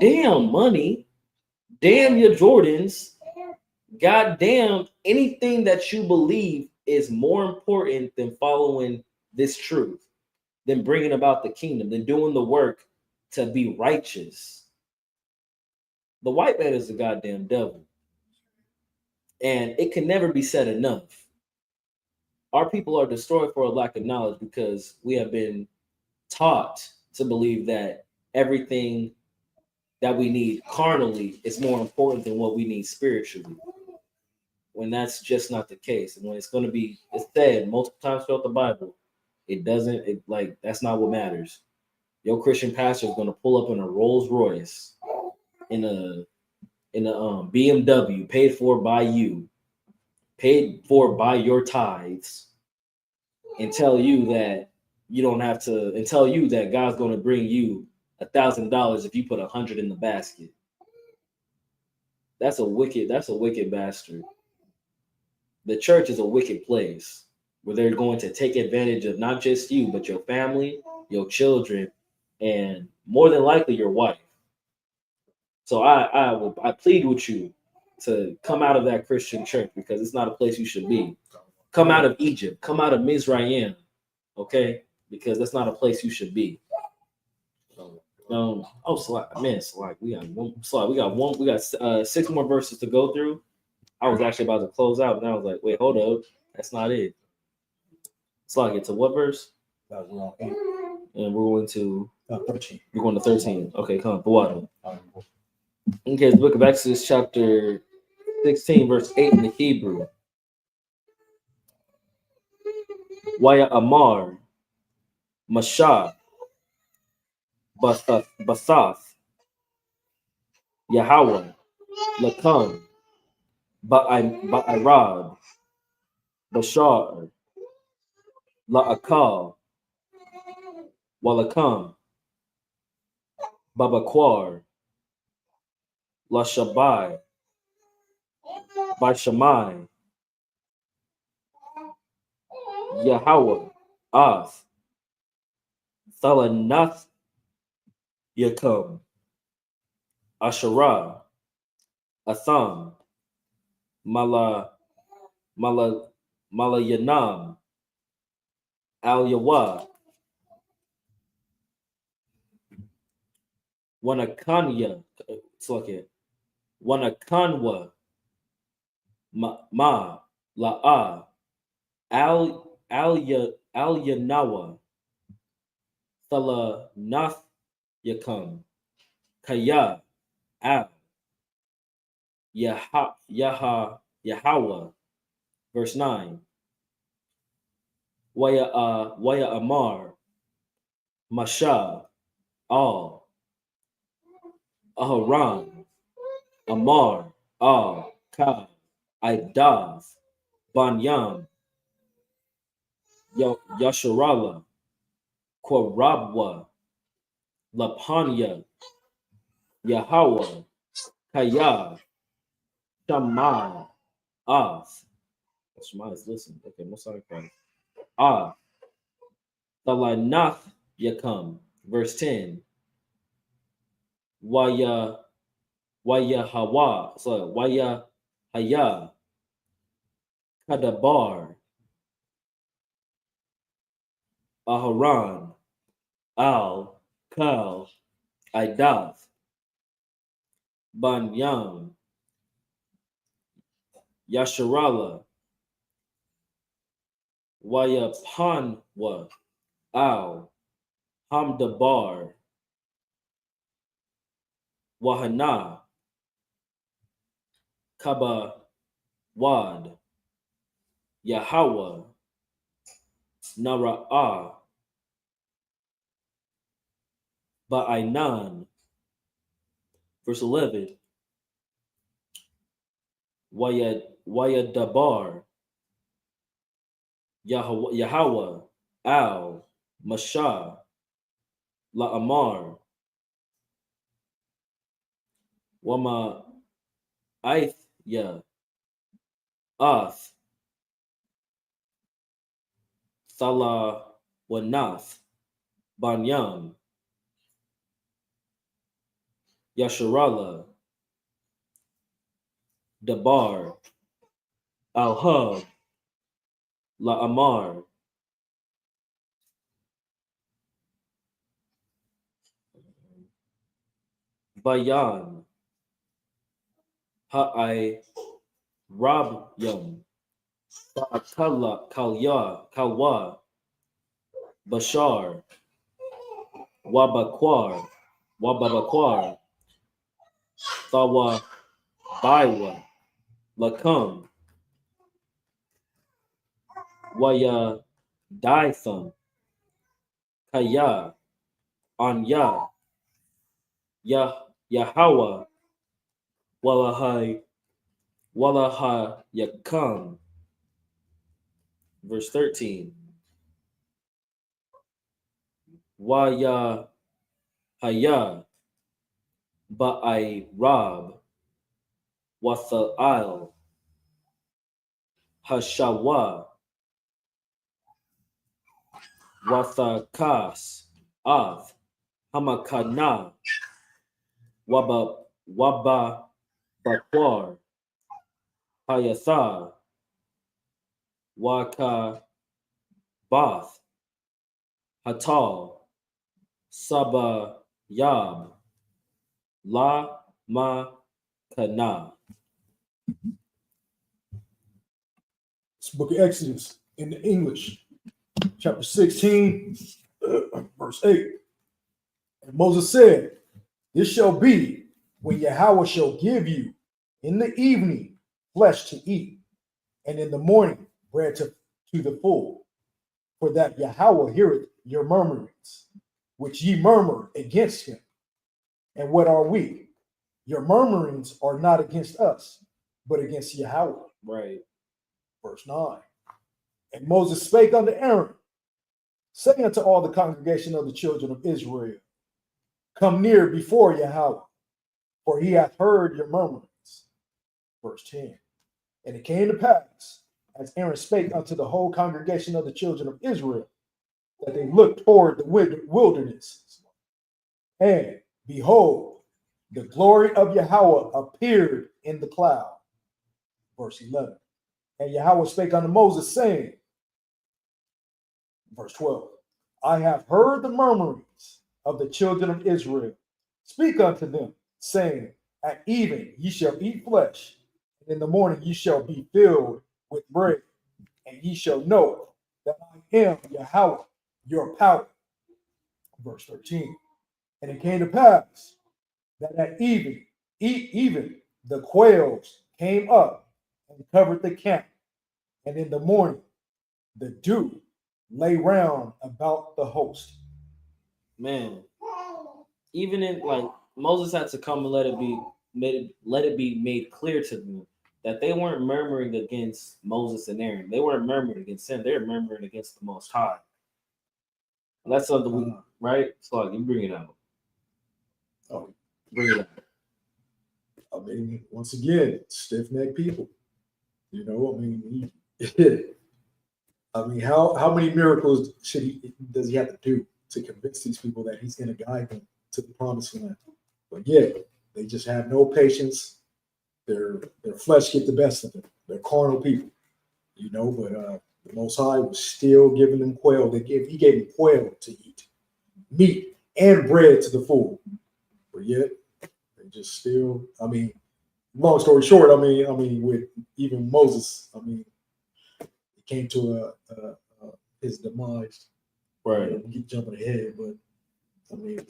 Damn money. Damn your Jordans. Goddamn anything that you believe is more important than following this truth, than bringing about the kingdom, than doing the work to be righteous. The white man is the goddamn devil. And it can never be said enough. Our people are destroyed for a lack of knowledge because we have been taught to believe that everything that we need carnally is more important than what we need spiritually. When that's just not the case. And when it's going to be, it's said multiple times throughout the Bible, that's not what matters. Your Christian pastor is going to pull up in a Rolls Royce, in a BMW, paid for by you, paid for by your tithes, and tell you that you don't have to, and tell you that God's going to bring you $1,000 if you put 100 in the basket. That's a wicked bastard. The church is a wicked place where they're going to take advantage of not just you, but your family, your children, and more than likely your wife. So I plead with you to come out of that Christian church because it's not a place you should be. Come out of Egypt. Come out of Mizraim, okay? Because that's not a place you should be. We got 6 more verses to go through. I was actually about to close out, and I was like, wait, hold up. That's not it. Slack, it's to what verse? We're on 8. And we're going to 13. We're going to 13. Okay, come on, the water. Okay, the book of Exodus, chapter 16, verse 8 in the Hebrew. Waya Amar, Mashah, Basath, Yahweh, Lakan, Ba'irad, Bashar, La'akal, Walakam, Babaquar, Lashabai, Bashamai, Yahweh, Ath, Thalanath, Yakum, Asherah, Atham, Malayanam, Al Yawa, Wanakanya, Wanakanwa, Ma, La'a, Al Yanawa, Thala Nath Yakam, Kaya, Al, Yahweh, verse 9. Waya Amar, Masha, Al, Aharon, Amar, Al, Ka, Idav, Banyam, Yasharala, Korabwa, Lapanya, Yahweh, Kaya, Shammai, Oz. Shammai is listening. Okay, most sorry, Christ. Ah, Thalanath Yakam, verse 10. Waya Hawa, sorry, Waya Haya, Kadabar, Aharon, Al, Kal, Idath, Banyam, Yasharala, Wayapanwa, Al, Hamdabar, Wahana, Kaba, Wad, Yahweh, Nara'ah, Ba'ainan, verse 11, Wayadabar, Yahweh, Al, Mashah, La'amar, Wama Aithya, Ath, Thala Wanath, Banyam, Yasharala, Dabar, Al-Hub, La'amar, Bayan, Ha'ai, Rabyam, Ba'akala, Kalwa, Bashar, Wababakwar, Thawa, Baiwa, Lakam, Waya, Daitham, Kaya, Anya, Yahweh, Walaha Yakam. Verse 13. Waya Haya Ba'ai Rab Watha'al Hashawa Wathakas Av Hamakana Waba Bakwar Hayatha Waka Bath Hatal Saba Yab La Ma Kana. It's the book of Exodus in the English, chapter 16, verse 8. And Moses said, "This shall be when Yahweh shall give you in the evening flesh to eat, and in the morning bread to the full. For that Yahweh heareth your murmurings, which ye murmur against him. And what are we? Your murmurings are not against us, but against Yahweh." Right. Verse 9. And Moses spake unto Aaron, saying unto all the congregation of the children of Israel, "Come near before Yahweh, for he hath heard your murmurings." Verse 10. And it came to pass, as Aaron spake unto the whole congregation of the children of Israel, that they looked toward the wilderness. And behold, the glory of Yahweh appeared in the cloud. Verse 11. And Yahweh spake unto Moses, saying, verse 12, "I have heard the murmurings of the children of Israel. Speak unto them, saying, At even ye shall eat flesh, and in the morning ye shall be filled with bread, and ye shall know that I am Yahweh, your power." Verse 13. And it came to pass that at even the quails came up and covered the camp, and in the morning the dew lay round about the host. Man, even in like Moses had to come and let it be made clear to them that they weren't murmuring against Moses and Aaron. They weren't murmuring against them. They were murmuring against the Most High. And that's something we, right? So you bring it out. Oh, bring it out. I mean, once again, stiff-necked people. You know, I mean, I mean, how many miracles does he have to do to convince these people that he's going to guide them to the promised land? But yeah, they just have no patience. Their flesh get the best of them. They're carnal people, you know. But the Most High was still giving them quail. He gave them quail to eat, meat and bread to the full. But yet they just still. I mean, long story short, I mean, with even Moses, I mean, it came to his demise. Right. You know, keep jumping ahead, but I mean,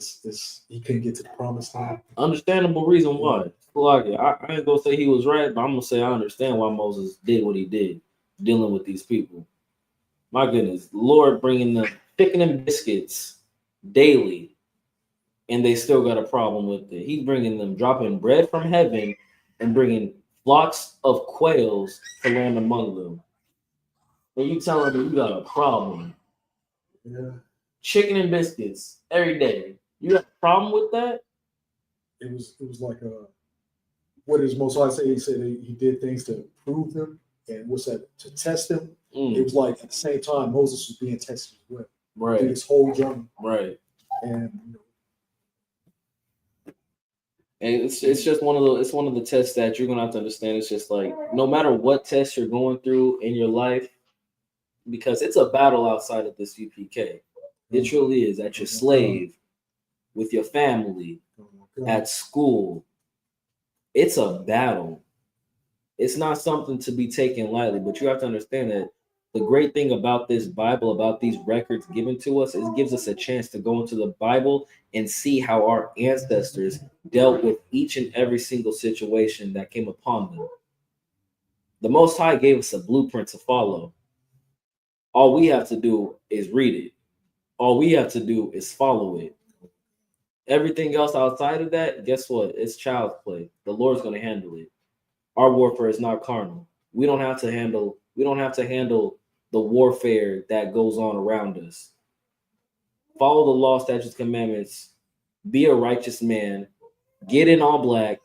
he couldn't get to the promised land. Understandable reason why. Like, I ain't gonna say he was right, but I'm gonna say I understand why Moses did what he did, dealing with these people. My goodness, Lord bringing them chicken and biscuits daily, and they still got a problem with it. He's bringing them, dropping bread from heaven, and bringing flocks of quails to land among them. And you telling them you got a problem? Yeah. Chicken and biscuits every day. You got a problem with that? It was like what does Most High say? He said he did things to prove them, and what's that? To test them. It was like at the same time Moses was being tested as well. Right. Through this whole journey. Right. And it's just one of the tests that you're gonna have to understand. It's just like no matter what test you're going through in your life, because it's a battle outside of this UPK. It truly is. At your slave, with your family, at school. It's a battle. It's not something to be taken lightly, but you have to understand that the great thing about this Bible, about these records given to us, is it gives us a chance to go into the Bible and see how our ancestors dealt with each and every single situation that came upon them. The Most High gave us a blueprint to follow. All we have to do is read it. All we have to do is follow it. Everything else outside of that, guess what? It's child's play. The Lord's going to handle it. Our warfare is not carnal. We don't have to handle the warfare that goes on around us. Follow the law, statutes, commandments. Be a righteous man. Get in all black.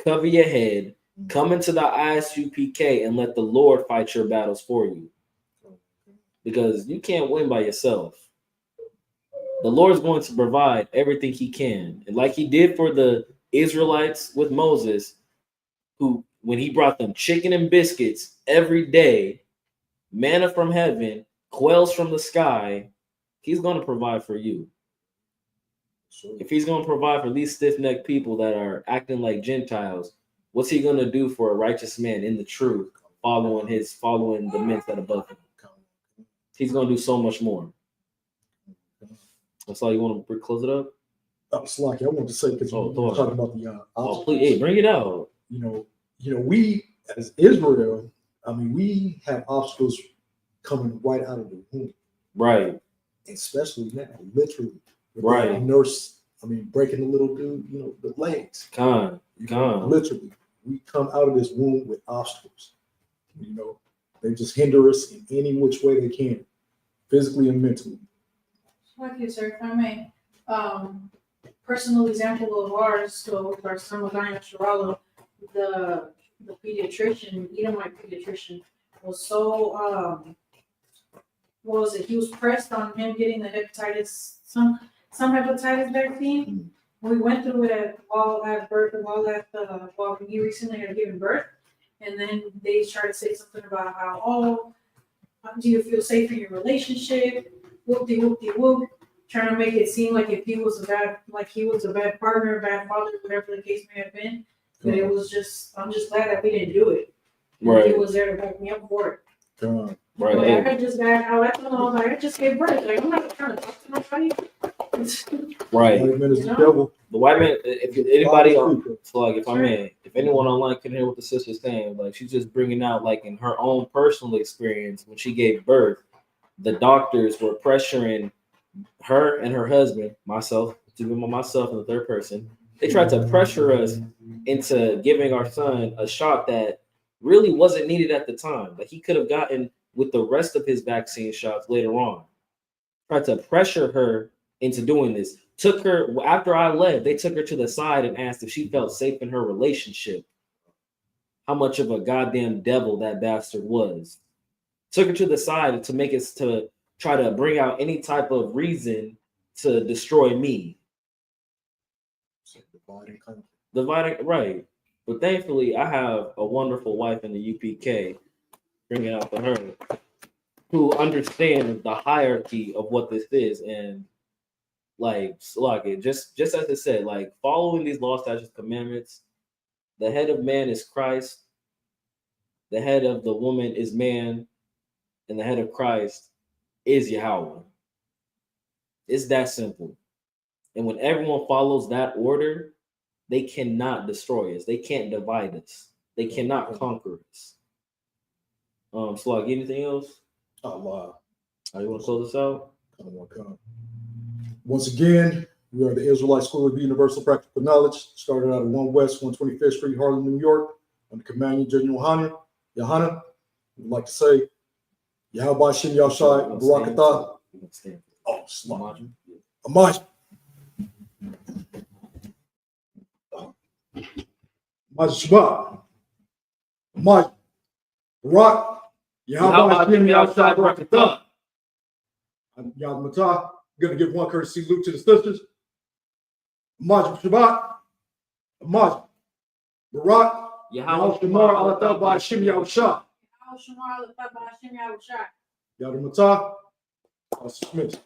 Cover your head. Come into the ISUPK and let the Lord fight your battles for you. Because you can't win by yourself. The Lord's going to provide everything he can. And like he did for the Israelites with Moses, who, when he brought them chicken and biscuits every day, manna from heaven, quails from the sky, he's going to provide for you. If he's going to provide for these stiff-necked people that are acting like Gentiles, what's he going to do for a righteous man in the truth, following the men that above him? He's going to do so much more. That's all you want to close it up? It's like I wanted to say because we're talking about the please, hey, bring it out. You know, we as Israel, I mean, we have obstacles coming right out of the womb, right? Especially now, literally, right? Nurse, I mean, breaking the little dude, you know, the legs. Literally, we come out of this womb with obstacles. You know, they just hinder us in any which way they can, physically and mentally. Thank you, sir. If I may, personal example of ours, so with our son Yahannah, the pediatrician, Edomite pediatrician, was so what was it? He was pressed on him getting the hepatitis, some hepatitis vaccine. We went through it while he recently had given birth, and then they tried to say something about how, do you feel safe in your relationship? Whoop-de-whoop-de-whoop, trying to make it seem like if he was a bad partner, bad father, whatever the case may have been. But it was I'm just glad that we didn't do it. Right. He was there to back me up for it. Right. Like, I just gave birth. Like, I'm not trying to talk to nobody. Right. The white man, if anybody on, so like if anyone online can hear what the sister's saying, like she's just bringing out, like in her own personal experience when she gave birth, the doctors were pressuring her and her husband, myself in the third person. They tried to pressure us into giving our son a shot that really wasn't needed at the time, but he could have gotten with the rest of his vaccine shots later on. Tried to pressure her into doing this. Took her, after I left, they took her to the side and asked if she felt safe in her relationship. How much of a goddamn devil that bastard was. Took her to the side to make it, to try to bring out any type of reason to destroy me. Dividing, right. But thankfully, I have a wonderful wife in the UPK, bringing out to her, who understands the hierarchy of what this is. And like just as it said, like following these law, statutes, commandments, the head of man is Christ, the head of the woman is man, and the head of Christ is Yahweh. It's that simple. And when everyone follows that order, they cannot destroy us. They can't divide us. They cannot conquer us. Slug, anything else? Allah. You want to close this out? Once again, we are the Israelite School of Universal Practical Knowledge, started out at 1 West 125th Street, Harlem, New York, under command Judge Yahannah. We'd like to say, Yahweh Shem Yahshai, Barakatah. Oh, slot. Amaj. Amaj Shabbat. Amaj. Barak. Yahweh Shem Yahshai, Barakatah. Yahweh Matah. Going to give one courtesy salute to the sisters. Amaj Shabbat. Amaj. Barak. Yahweh Shamar Alatah by Shem Yahshai. Yahweh Matah. Smith.